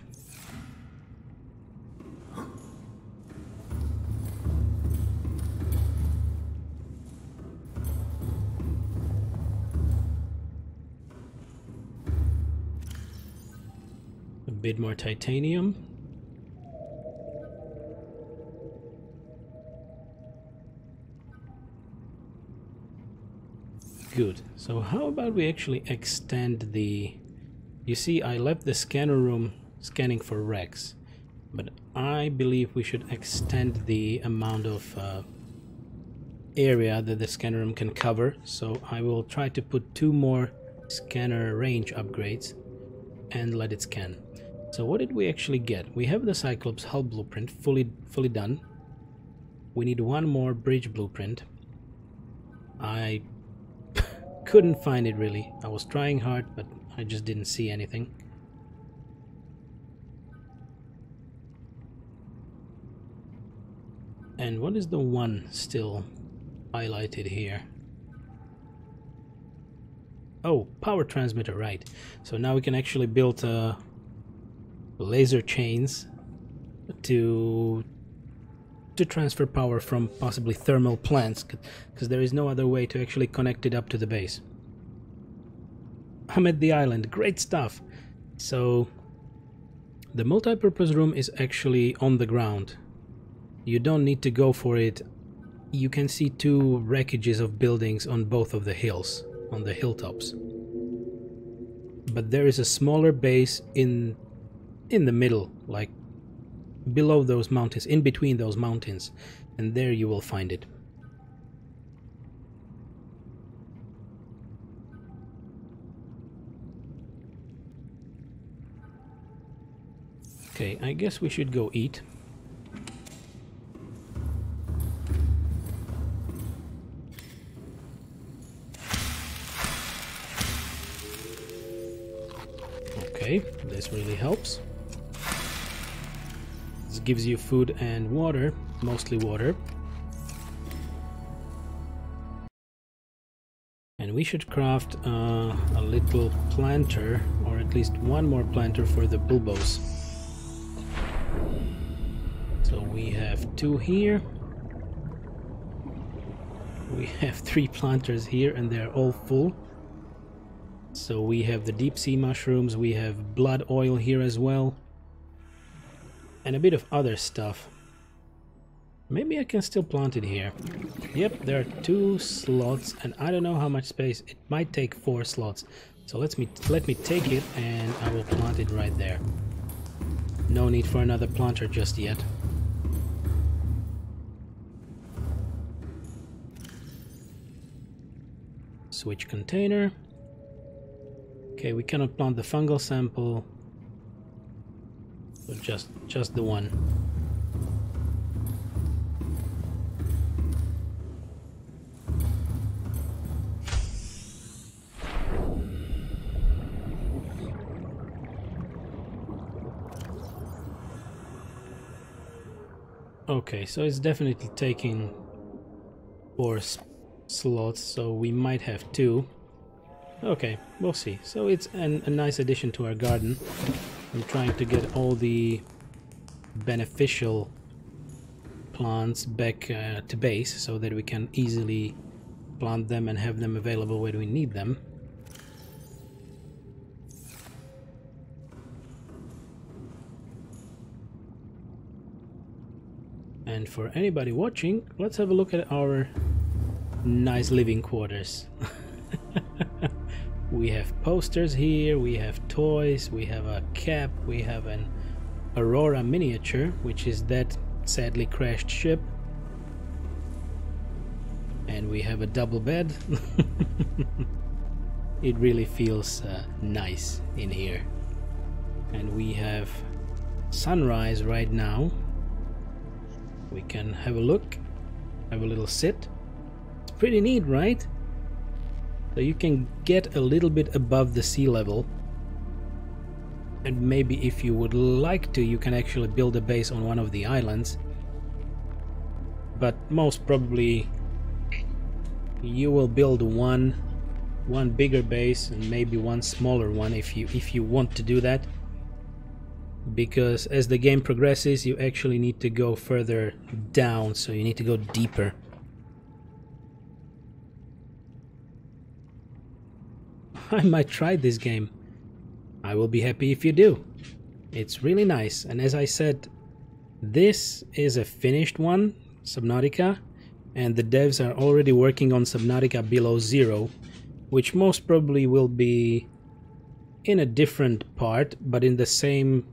A bit more titanium. Good. So how about we actually extend the... You see, I left the scanner room scanning for wrecks, but I believe we should extend the amount of area that the scanner room can cover. So I will try to put 2 more scanner range upgrades and let it scan. So what did we actually get? We have the Cyclops hull blueprint fully done. We need 1 more bridge blueprint. I couldn't find it really. I was trying hard, but I just didn't see anything. And what is the one still highlighted here? Oh, power transmitter, right. So now we can actually build laser chains to transfer power from possibly thermal plants, because there is no other way to actually connect it up to the base. I'm at the island, great stuff. So the multi-purpose room is actually on the ground. You don't need to go for it. You can see 2 wreckages of buildings on both of the hills, on the hilltops. But there is a smaller base in the middle, like below those mountains, in between those mountains, and there you will find it. Okay, I guess we should go eat. Okay, this really helps. This gives you food and water, mostly water. And we should craft a little planter, or at least 1 more planter for the bulbos. So we have 2 here. We have 3 planters here, and they're all full. So we have the deep sea mushrooms, we have blood oil here as well, and a bit of other stuff. Maybe I can still plant it here. Yep, there are 2 slots, and I don't know how much space. It might take 4 slots. So let me take it, and I will plant it right there. No need for another planter just yet. Switch container. Okay, we cannot plant the fungal sample, so just the one. Okay, so it's definitely taking 4 slots, so we might have 2. Okay, we'll see. So it's a nice addition to our garden. I'm trying to get all the beneficial plants back to base so that we can easily plant them and have them available when we need them. And for anybody watching, let's have a look at our nice living quarters. We have posters here, we have toys, we have a cap, we have an Aurora miniature, which is that sadly crashed ship. And we have a double bed. It really feels nice in here. And we have sunrise right now. We can have a look, have a little sit. It's pretty neat, right? So you can get a little bit above the sea level, and maybe if you would like to, you can actually build a base on one of the islands, but most probably you will build one bigger base and maybe one smaller one if you want to do that, because as the game progresses you actually need to go further down, so you need to go deeper. I might try this game. I will be happy if you do. It's really nice, and as I said, this is a finished one, Subnautica, and the devs are already working on Subnautica Below Zero, which most probably will be in a different part, but in the same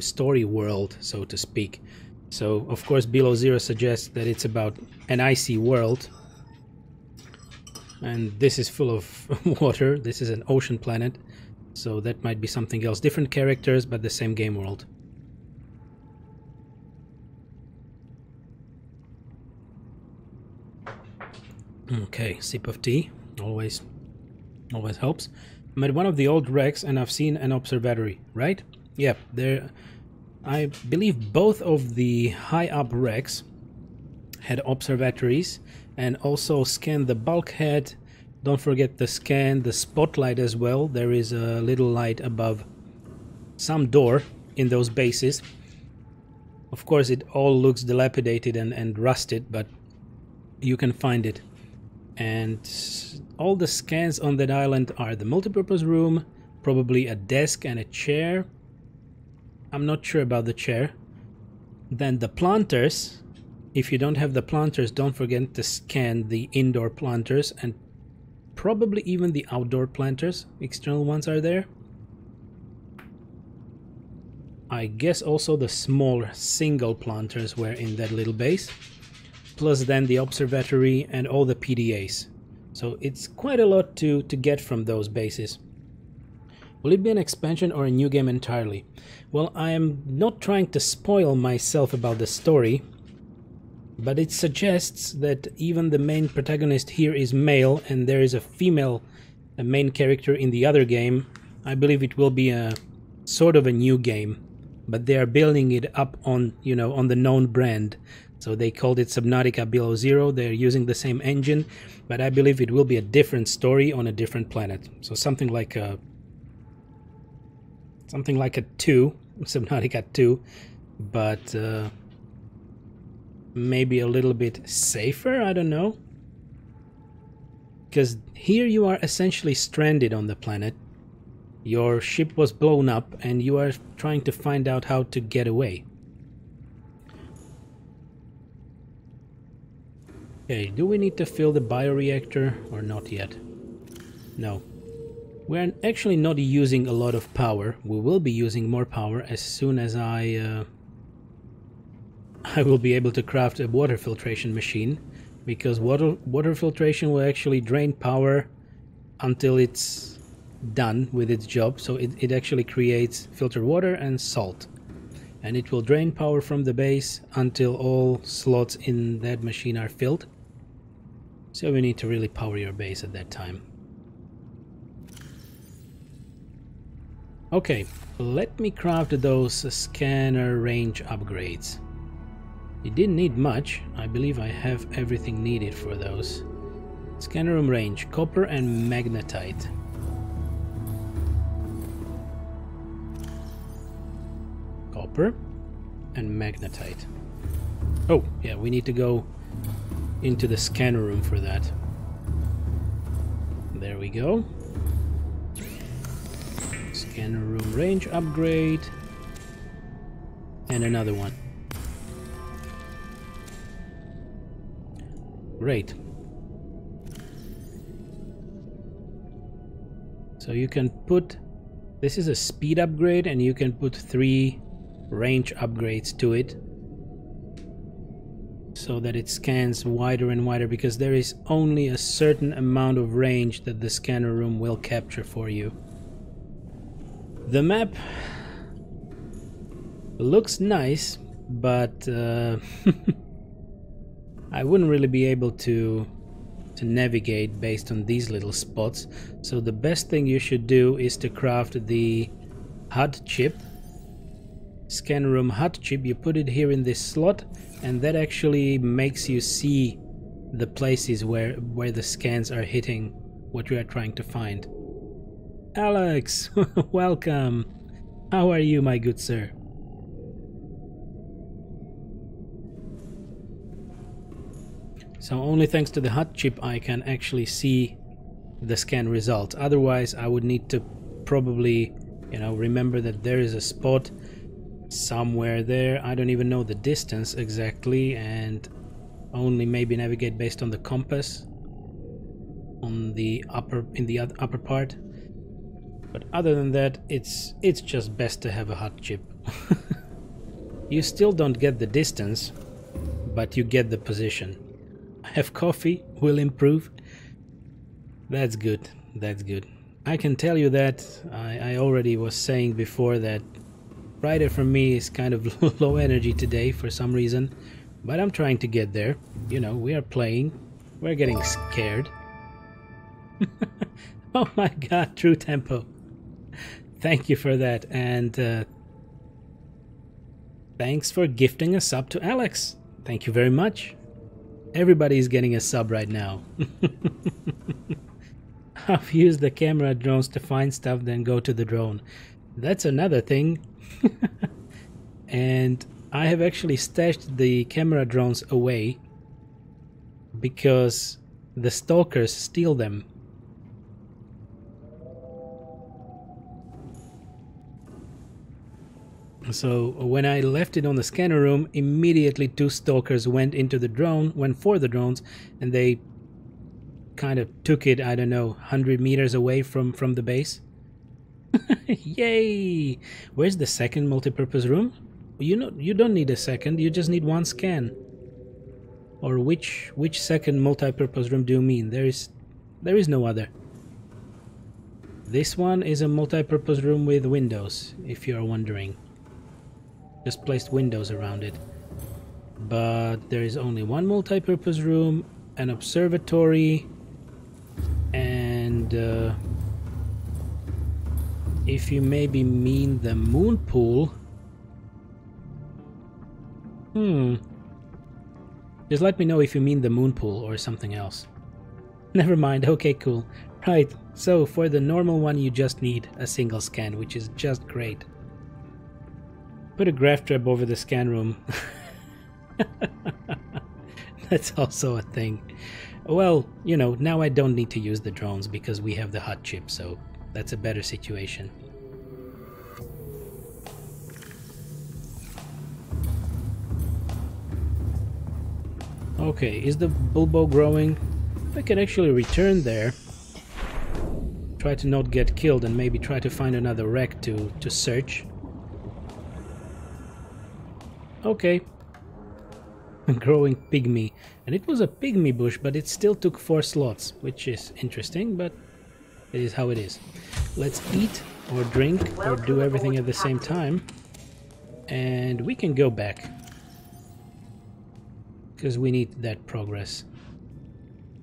story world, so to speak. So, of course, Below Zero suggests that it's about an icy world, and this is full of water. This is an ocean planet, so that might be something else. Different characters, but the same game world. Okay, sip of tea. Always helps. I'm at one of the old wrecks and I've seen an observatory, right? Yep, there. I believe both of the high up wrecks had observatories, and also scan the bulkhead. Don't forget to scan the spotlight as well. There is a little light above some door in those bases. Of course, it all looks dilapidated and rusted, but you can find it. And all the scans on that island are the multipurpose room, probably a desk and a chair. I'm not sure about the chair. Then the planters. If you don't have the planters, don't forget to scan the indoor planters, and probably even the outdoor planters. External ones are there. I guess also the smaller single planters were in that little base. Plus then the observatory and all the PDAs. So it's quite a lot to get from those bases. Will it be an expansion or a new game entirely? Well, I am not trying to spoil myself about the story, but it suggests that even the main protagonist here is male and there is a female main character in the other game. I believe it will be a sort of a new game, but they are building it up on, you know, on the known brand. So they called it Subnautica Below Zero. They're using the same engine, but I believe it will be a different story on a different planet. So something like a 2, Subnautica 2, but maybe a little bit safer, I don't know. Because here you are essentially stranded on the planet. Your ship was blown up and you are trying to find out how to get away. Okay, do we need to fill the bioreactor or not yet? No. We're actually not using a lot of power. We will be using more power as soon as I will be able to craft a water filtration machine, because water filtration will actually drain power until it's done with its job. So it actually creates filtered water and salt, and it will drain power from the base until all slots in that machine are filled. So we need to really power your base at that time. Okay, let me craft those scanner range upgrades. It didn't need much. I believe I have everything needed for those. Scanner room range, copper and magnetite. Copper and magnetite. Oh, yeah, we need to go into the scanner room for that. There we go. Scanner room range upgrade. And another one. Great. So you can put, this is a speed upgrade, and you can put 3 range upgrades to it, so that it scans wider and wider, because there is only a certain amount of range that the scanner room will capture for you. The map looks nice, but I wouldn't really be able to navigate based on these little spots. So the best thing you should do is to craft the HUD chip, scanner room HUD chip. You put it here in this slot, and that actually makes you see the places where the scans are hitting what we are trying to find. Alex, welcome. How are you, my good sir? So only thanks to the hot chip I can actually see the scan result. Otherwise I would need to probably, you know, remember that there is a spot somewhere there. I don't even know the distance exactly, and only maybe navigate based on the compass on the upper part. But other than that, it's just best to have a hot chip. You still don't get the distance, but you get the position. Have coffee, will improve. That's good, that's good. I can tell you that I already was saying before that Friday for me is kind of low energy today for some reason, but I'm trying to get there. You know, we are playing, we're getting scared. Oh my god, true tempo. Thank you for that, and thanks for gifting a sub to Alex. Thank you very much. Everybody's getting a sub right now. I've used the camera drones to find stuff, then go to the drone. That's another thing. And I have actually stashed the camera drones away because the stalkers steal them. So when I left it on the scanner room, immediately two stalkers went for the drones, and they kind of took it, I don't know, 100 meters away from the base. Yay! Where's the second multipurpose room? You don't need a second, you just need one scan. Or which second multipurpose room do you mean? There is no other. This one is a multipurpose room with windows, if you're wondering. Just placed windows around it. But there is only one multi-purpose room, an observatory, and if you maybe mean the moon pool, just let me know if you mean the moon pool or something else. Never mind, okay, cool. Right, so for the normal one you just need a single scan, which is just great. Put a graph trap over the scan room. That's also a thing. Well, you know, now I don't need to use the drones because we have the hot chip, so that's a better situation. Okay, is the bulbo growing? I can actually return there. Try to not get killed and maybe try to find another wreck to search. Okay. Growing pygmy. And it was a pygmy bush, but it still took 4 slots, which is interesting, but it is how it is. Let's eat or drink or do everything at the same time. And we can go back. Because we need that progress.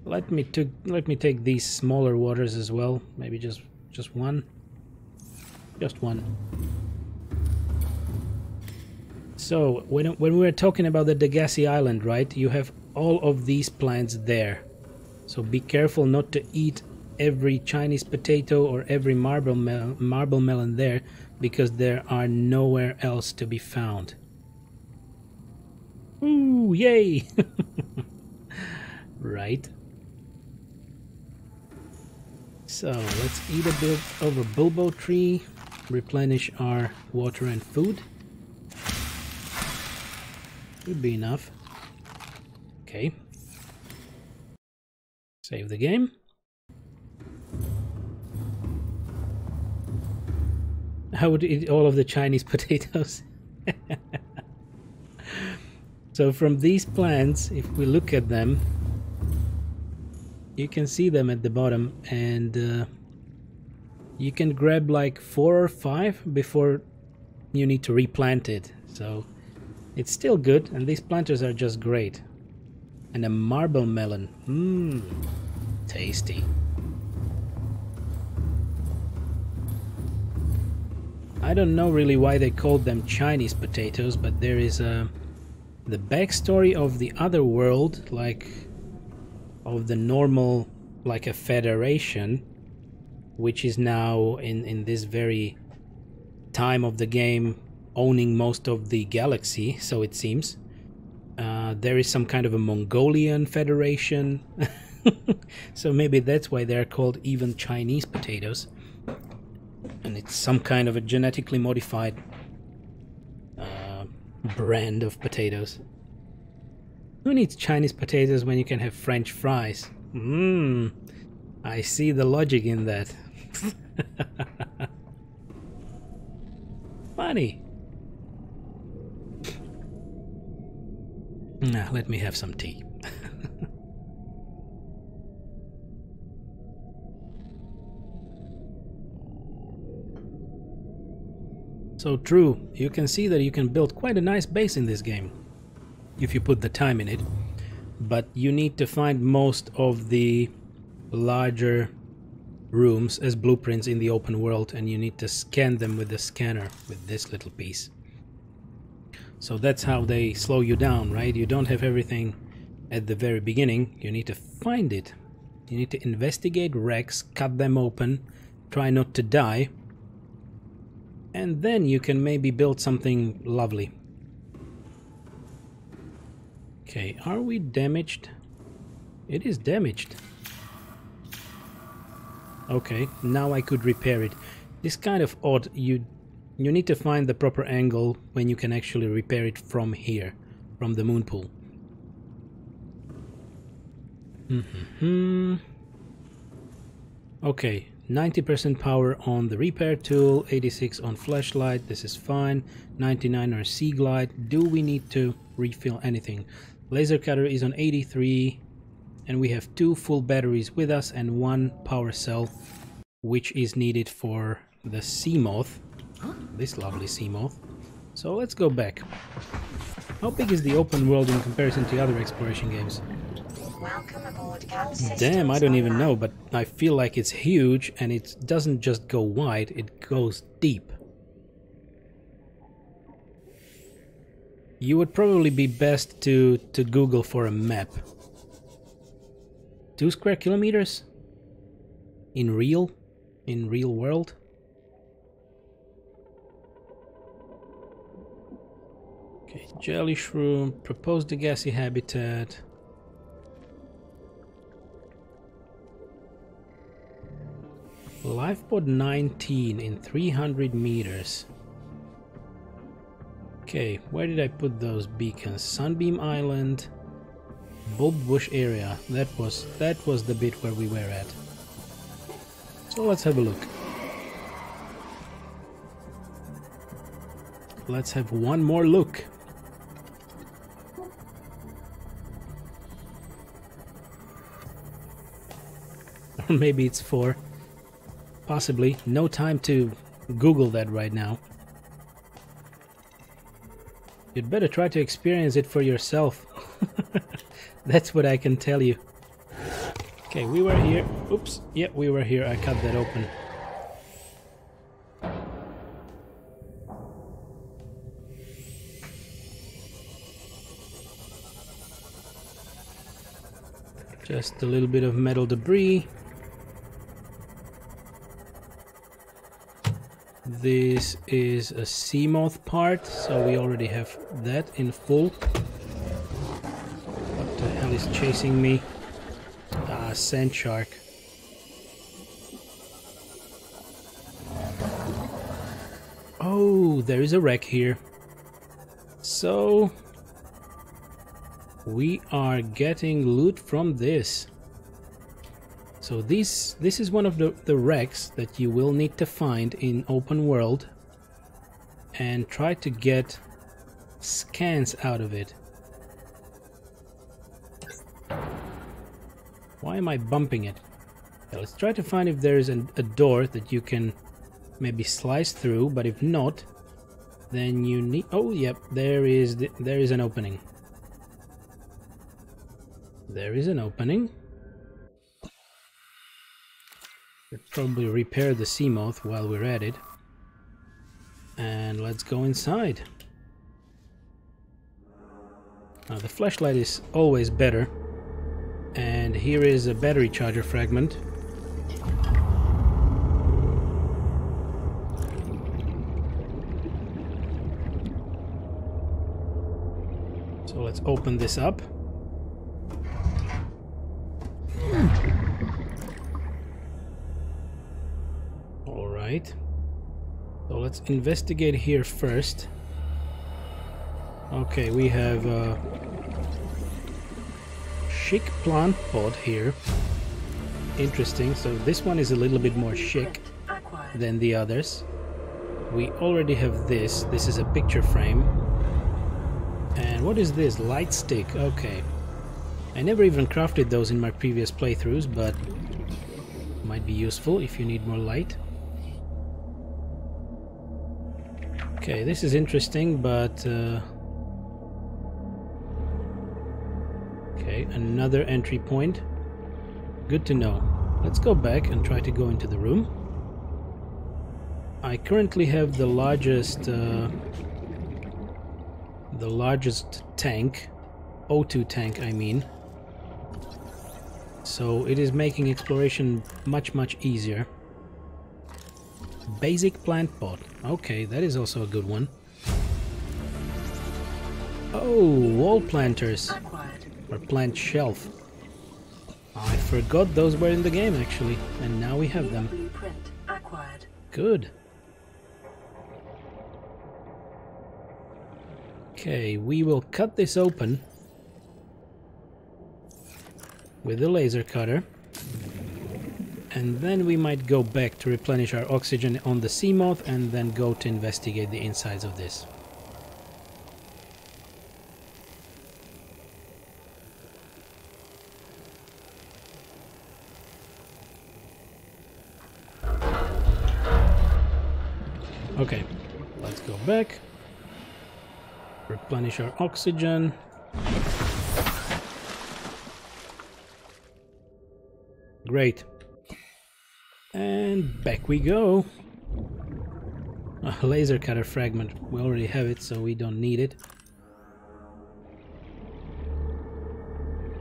Let me take these smaller waters as well. Maybe just one. Just one. So, when we were talking about the Degassi Island, right, you have all of these plants there. So be careful not to eat every Chinese potato or every marble melon there, because there are nowhere else to be found. Ooh, yay! Right. So, let's eat a bit of a bulbo tree, replenish our water and food. Would be enough. Okay. Save the game. I would eat all of the Chinese potatoes. So from these plants, if we look at them, you can see them at the bottom, and you can grab like 4 or 5 before you need to replant it. So it's still good, and these planters are just great. And a marble melon. Tasty. I don't know really why they called them Chinese potatoes, but there is the backstory of the other world, like of the normal, like a federation, which is now in this very time of the game owning most of the galaxy, so it seems. There is some kind of a Mongolian federation. So maybe that's why they're called even Chinese potatoes. And it's some kind of a genetically modified brand of potatoes. Who needs Chinese potatoes when you can have French fries? I see the logic in that. Funny. Nah, let me have some tea. So true, you can see that you can build quite a nice base in this game, if you put the time in it, but you need to find most of the larger rooms as blueprints in the open world, and you need to scan them with the scanner with this little piece. So that's how they slow you down, right? You don't have everything at the very beginning, you need to find it. You need to investigate wrecks, cut them open, try not to die, and then you can maybe build something lovely. Okay, are we damaged? It is damaged. Okay, now I could repair it. This kind of odd. You need to find the proper angle when you can actually repair it from here, from the moon pool. Okay, 90% power on the repair tool, 86 on flashlight, this is fine, 99 on sea glide. Do we need to refill anything? Laser cutter is on 83, and we have 2 full batteries with us and 1 power cell, which is needed for the Seamoth, this lovely Seamoth. So let's go back. How big is the open world in comparison to other exploration games? Welcome aboard, Captain. Damn, I don't even know, but I feel like it's huge, and it doesn't just go wide, it goes deep. You would probably be best to Google for a map. 2 square kilometers? In real world? Okay, jelly shroom, propose the gassy habitat. Lifeboat 19 in 300 meters. Okay, where did I put those beacons? Sunbeam Island, Bulb Bush area. That was the bit where we were at. So let's have a look. Let's have one more look. Or maybe it's 4. Possibly. No time to Google that right now. You'd better try to experience it for yourself. That's what I can tell you. Okay, we were here. Oops. Yeah, we were here. I cut that open. Just a little bit of metal debris. This is a Seamoth part, so we already have that in full. What the hell is chasing me? Ah, sand shark. Oh, there is a wreck here. So we are getting loot from this. So this is one of the wrecks that you will need to find in open world and try to get scans out of it. Why am I bumping it? Yeah, let's try to find if there is a door that you can maybe slice through, but if not, then you need... Oh, yep, there is an opening. There is an opening. We'll probably repair the Seamoth while we're at it. And let's go inside. Now the flashlight is always better. And And here is a battery charger fragment. So let's open this up. All right. So let's investigate here first. Okay, we have a chic plant pot here. Interesting. So this one is a little bit more chic than the others. We already have this. This is a picture frame. And what is this? Light stick. Okay. I never even crafted those in my previous playthroughs, but might be useful if you need more light. Okay, this is interesting, but okay, another entry point. Good to know. Let's go back and try to go into the room. I currently have the largest tank, O2 tank I mean. So it is making exploration much easier. Basic plant pot. Okay, that is also a good one. Oh, wall planters. Or plant shelf. I forgot those were in the game actually, and now we have them. Good. Okay, we will cut this open with the laser cutter. And then we might go back to replenish our oxygen on the Seamoth and then go to investigate the insides of this. Okay, let's go back. Replenish our oxygen. Great. And back we go. A laser cutter fragment. We already have it, so we don't need it.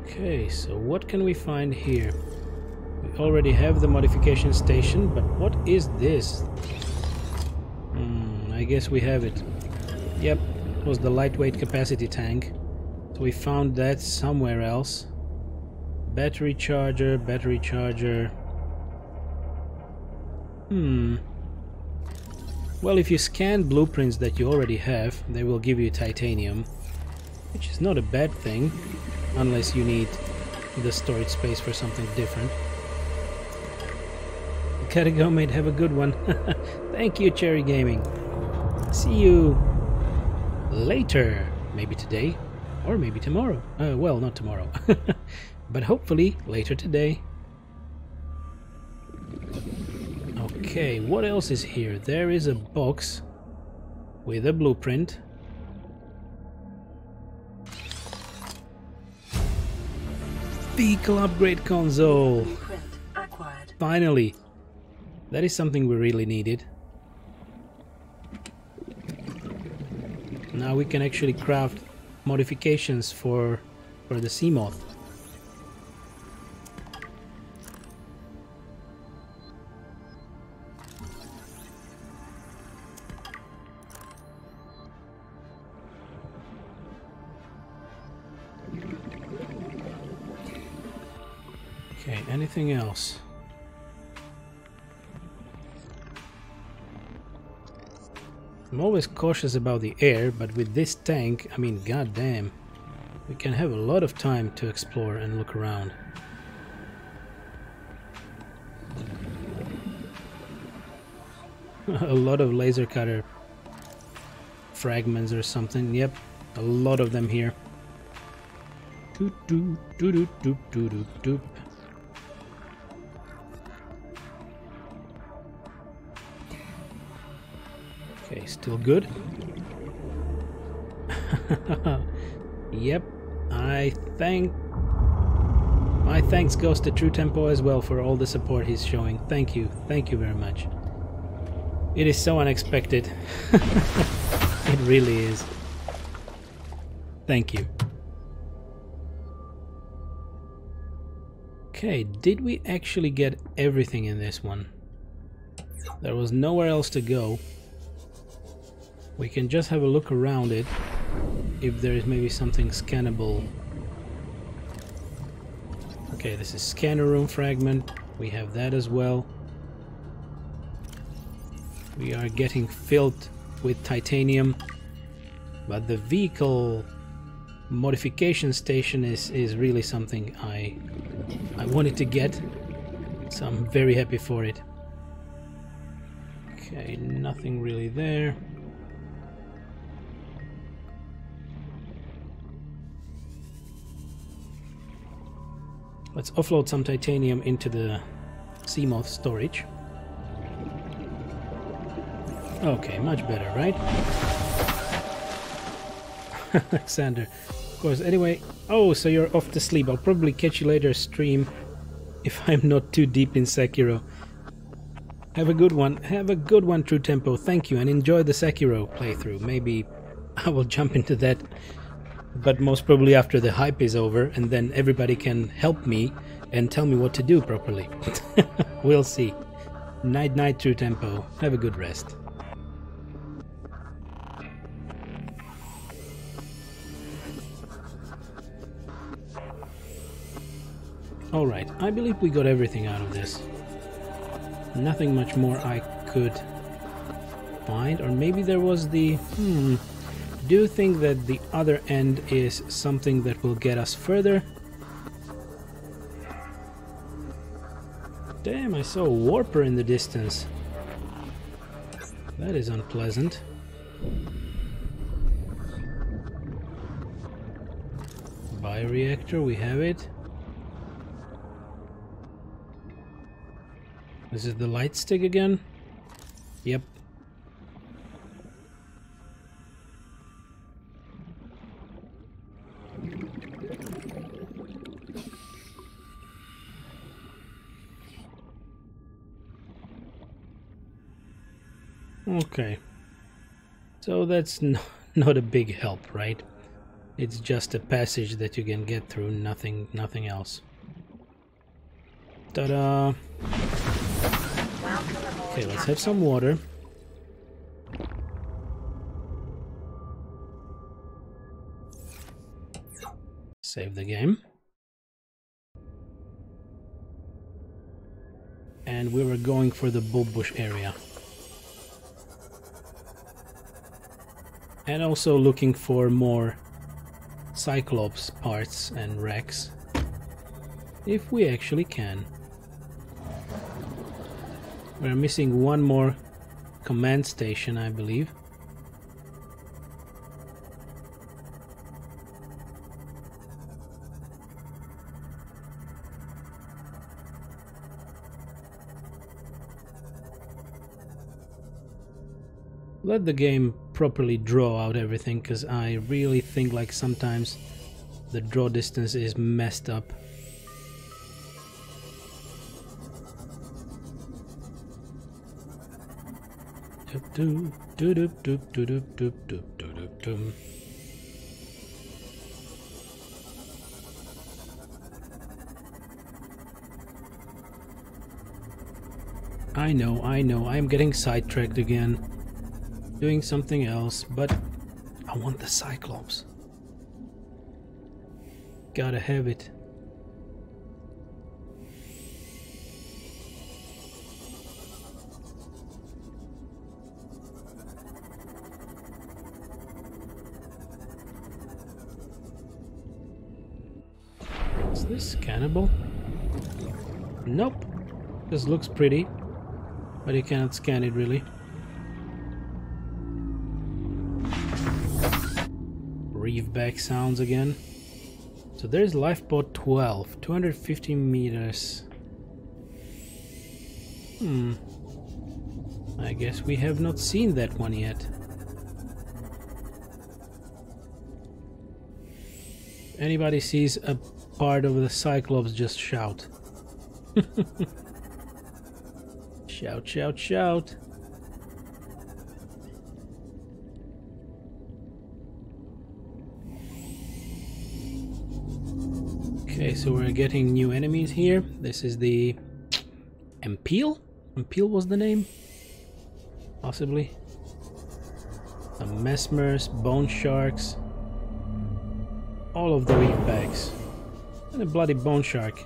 Okay, so what can we find here? We already have the modification station, but what is this? I guess we have it. Yep, it was the lightweight capacity tank. So we found that somewhere else. Battery charger, battery charger. Well, if you scan blueprints that you already have, they will give you titanium, which is not a bad thing, unless you need the storage space for something different. Gotta go, mate. Have a good one. Thank you, Cherry Gaming. See you later. Maybe today, or maybe tomorrow. Well, not tomorrow, but hopefully later today. Okay, what else is here? There is a box with a blueprint. Vehicle upgrade console. Finally. That is something we really needed. Now we can actually craft modifications for the Seamoth. Okay, anything else? I'm always cautious about the air, but with this tank, I mean, goddamn, we can have a lot of time to explore and look around. A lot of laser cutter fragments or something. Yep, a lot of them here. Doop doop doop doop doop doop doop. Okay, still good. Yep, my thanks goes to True Tempo as well for all the support he's showing. Thank you very much. It is so unexpected. It really is. Thank you. Okay, did we actually get everything in this one? There was nowhere else to go. We can just have a look around it if there is maybe something scannable. Okay, this is scanner room fragment. We have that as well. We are getting filled with titanium, but the vehicle modification station is really something I wanted to get, so I'm very happy for it. Okay, nothing really there. Let's offload some titanium into the Seamoth storage. Okay, much better, right? Alexander, of course. Anyway, oh, so you're off to sleep. I'll probably catch you later stream if I'm not too deep in Sekiro. Have a good one. Have a good one, True Tempo. Thank you, and enjoy the Sekiro playthrough. Maybe I will jump into that, but most probably after the hype is over, and then everybody can help me and tell me what to do properly. We'll see. Night night, True Tempo. Have a good rest. Alright, I believe we got everything out of this. Nothing much more I could find, or maybe there was the... Do you think that the other end is something that will get us further? Damn, I saw a warper in the distance. That is unpleasant. Bioreactor, we have it. This is the light stick again? Yep. Okay. So that's not a big help, right? It's just a passage that you can get through, nothing else. Ta-da! Okay, let's have some water. Save the game. And we were going for the bulbush area. And also looking for more Cyclops parts and wrecks. If we actually can. We're missing one more command station, I believe. Let the game properly draw out everything, because I really think like sometimes the draw distance is messed up. I know, I'm getting sidetracked again, doing something else, but I want the Cyclops. Gotta have it. Is this scannable? Nope. This looks pretty, but you cannot scan it really. Reef back sounds again. So there's lifeboat 12, 250 meters. I guess we have not seen that one yet. Anybody sees a part of the Cyclops, just shout. Shout, shout, shout. Okay, so we're getting new enemies here. This is the Empeel? Empeel was the name? Possibly. Some Mesmers, Bone Sharks. All of the reef bags. And a bloody Bone Shark.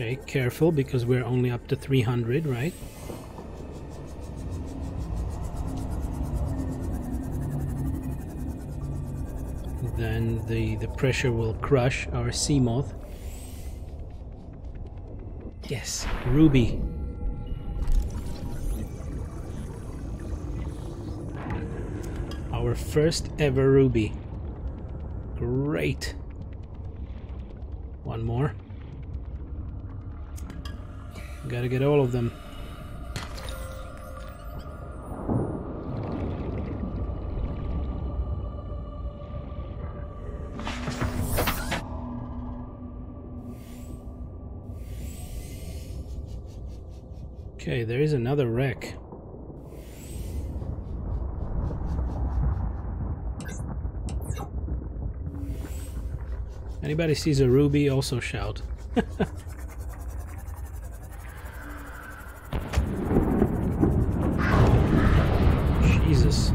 Okay, careful because we're only up to 300, right? Then the pressure will crush our Seamoth. Yes, ruby. Our first ever ruby. Great. One more. Gotta get all of them. Okay, there is another wreck. Anybody sees a ruby, also shout. Jesus.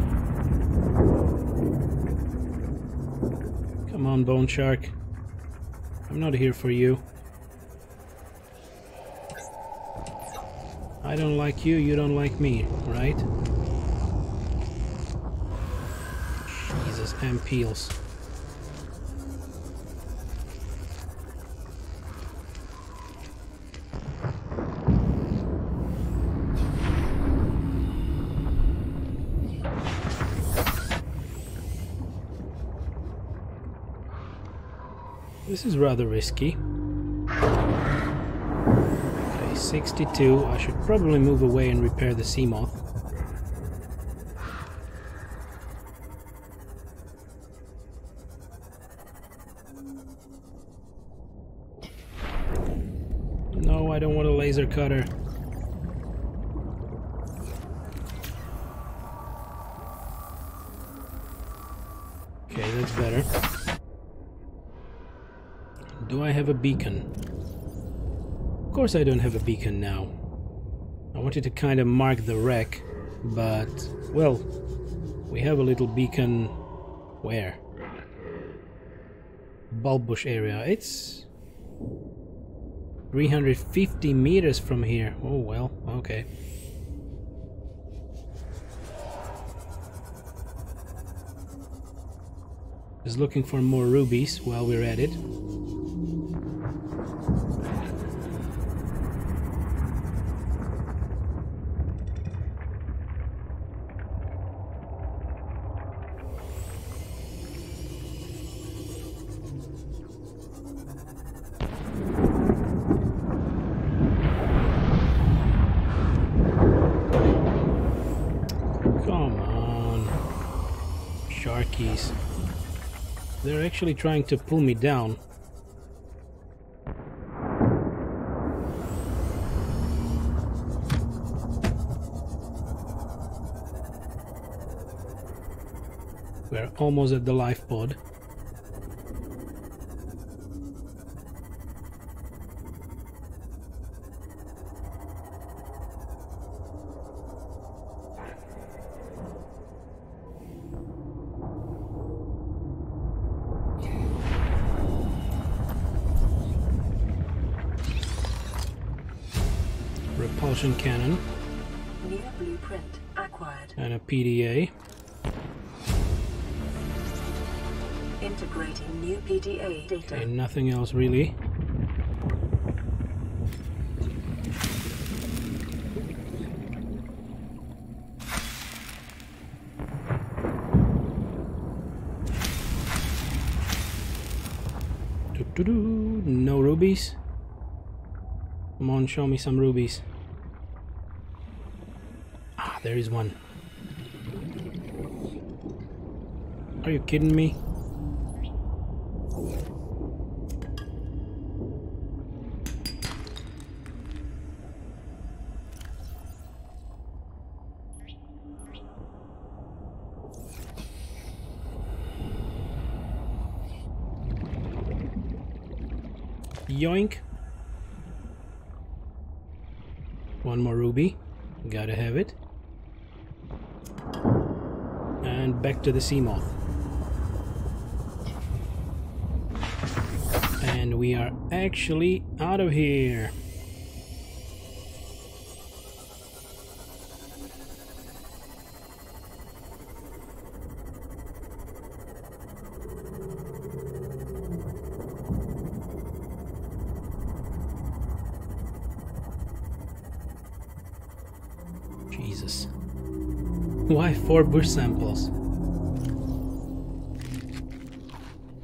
Come on, Bone Shark. I'm not here for you. I don't like you, you don't like me, right? Jesus, Empeels. This is rather risky. 62. I should probably move away and repair the Seamoth. No, I don't want a laser cutter. Okay, that's better. Do I have a beacon? Of course I don't have a beacon now. I wanted to kind of mark the wreck, but, well, we have a little beacon. Where? Bulbush area. It's 350 meters from here. Oh well, okay. Just looking for more rubies while we're at it. Sharkies. They're actually trying to pull me down. We're almost at the life pod. Repulsion cannon. New blueprint acquired. And a PDA. Integrating new PDA data. Okay, nothing else really. No rubies. Come on, show me some rubies. Ah, there is one. Are you kidding me? Yoink. One more ruby. Gotta have it. And back to the Seamoth. And we are actually out of here. Jesus. Why 4 bush samples?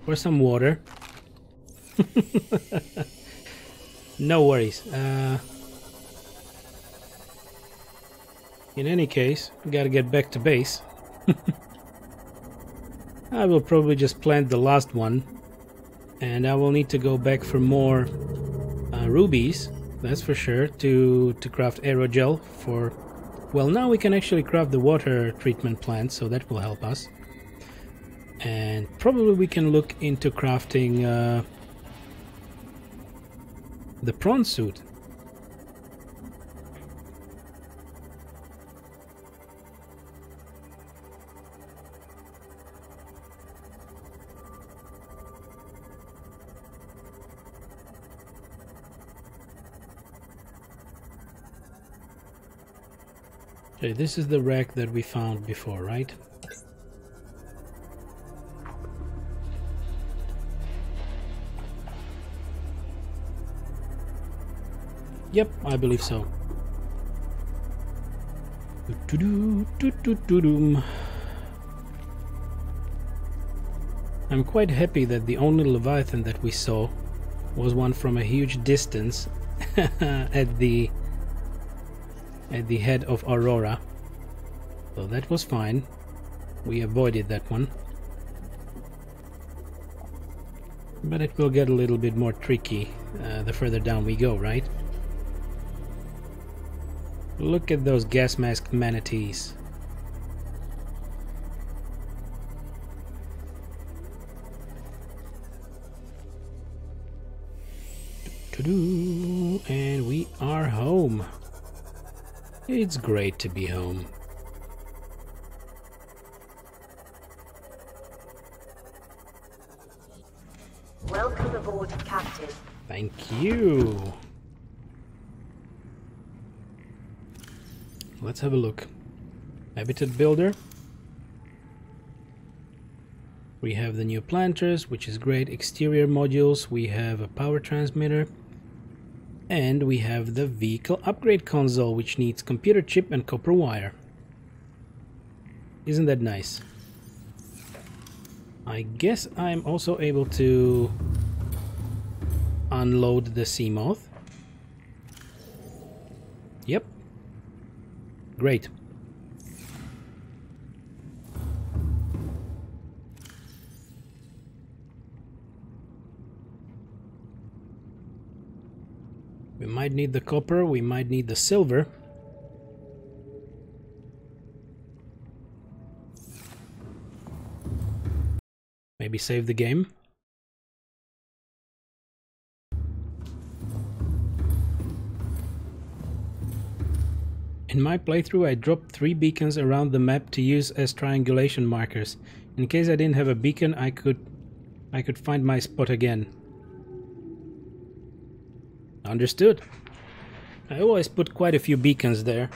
For some water. No worries. In any case, we gotta get back to base. I will probably just plant the last one, and I will need to go back for more rubies, that's for sure, to craft aerogel for... Well, now we can actually craft the water treatment plant, so that will help us. And probably we can look into crafting the prawn suit. Okay, this is the wreck that we found before, right? Yep, I believe so. I'm quite happy that the only Leviathan that we saw was one from a huge distance at the head of Aurora. So that was fine. We avoided that one. But it will get a little bit more tricky the further down we go, right? Look at those gas mask manatees. And we are home. It's great to be home. Welcome aboard, Captain. Thank you. Let's have a look. Habitat Builder. We have the new planters, which is great. Exterior modules. We have a power transmitter. And we have the vehicle upgrade console, which needs computer chip and copper wire. Isn't that nice? I guess I'm also able to unload the Seamoth. Yep. Great. We might need the copper, we might need the silver. Maybe save the game. In my playthrough, I dropped 3 beacons around the map to use as triangulation markers. In case I didn't have a beacon, I could find my spot again. Understood. I always put quite a few beacons there,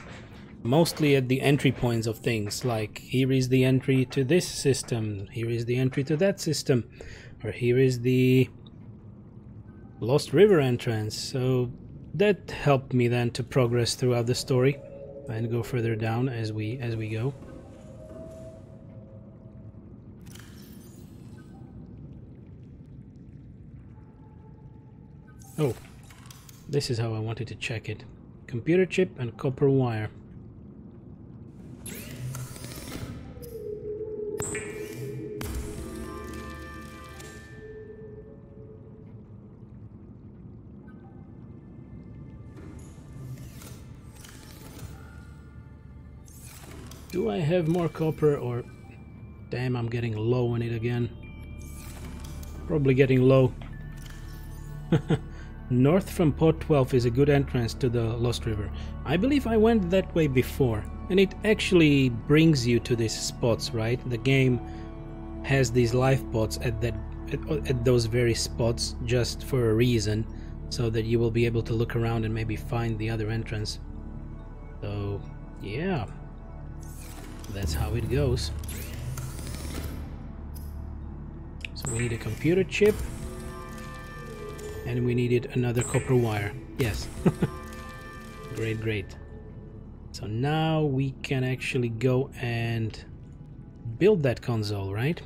mostly at the entry points of things, like here is the entry to this system, here is the entry to that system, or here is the Lost River entrance. So that helped me then to progress throughout the story and go further down as we go. Oh, this is how I wanted to check it. Computer chip and copper wire. Do I have more copper, or... Damn, I'm getting low on it again. Probably getting low. North from Port 12 is a good entrance to the Lost River. I believe I went that way before, and it actually brings you to these spots, right? The game has these life pods at those very spots just for a reason, so that you will be able to look around and maybe find the other entrance. So yeah, that's how it goes. So we need a computer chip, and we needed another copper wire. Yes. Great, great. So now we can actually go and build that console, right?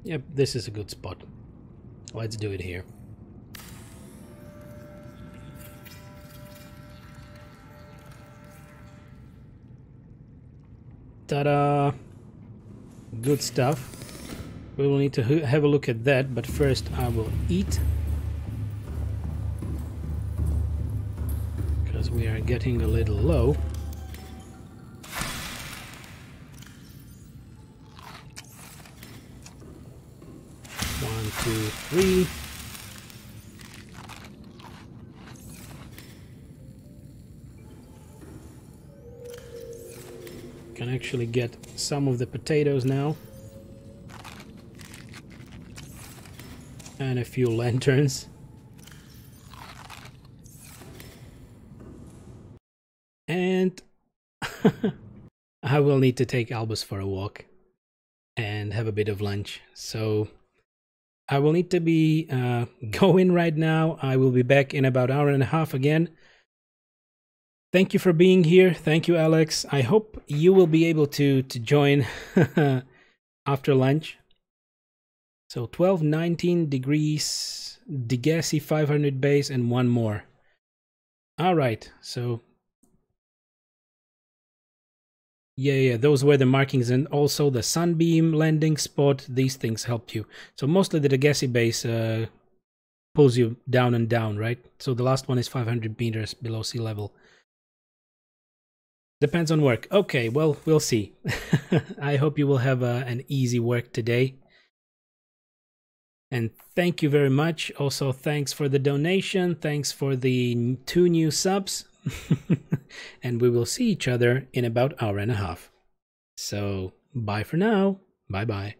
Yep, this is a good spot. Let's do it here. Ta-da! Good stuff. We will need to have a look at that, but first I will eat. Because we are getting a little low. One, two, three. Can actually get some of the potatoes now. And a few lanterns. And I will need to take Albus for a walk and have a bit of lunch. So I will need to be going right now. I will be back in about an hour and a half again. Thank you for being here. Thank you, Alex. I hope you will be able to join after lunch. So 12, 19 degrees, Degassi 500 base, and one more. All right, so yeah, those were the markings, and also the sunbeam landing spot. These things helped you. So mostly the Degassi base pulls you down and down, right? So the last one is 500 meters below sea level. Depends on work. Okay, well, we'll see. I hope you will have an easy work today. And thank you very much. Also, thanks for the donation. Thanks for the 2 new subs. And we will see each other in about an hour and a half. So, bye for now. Bye-bye.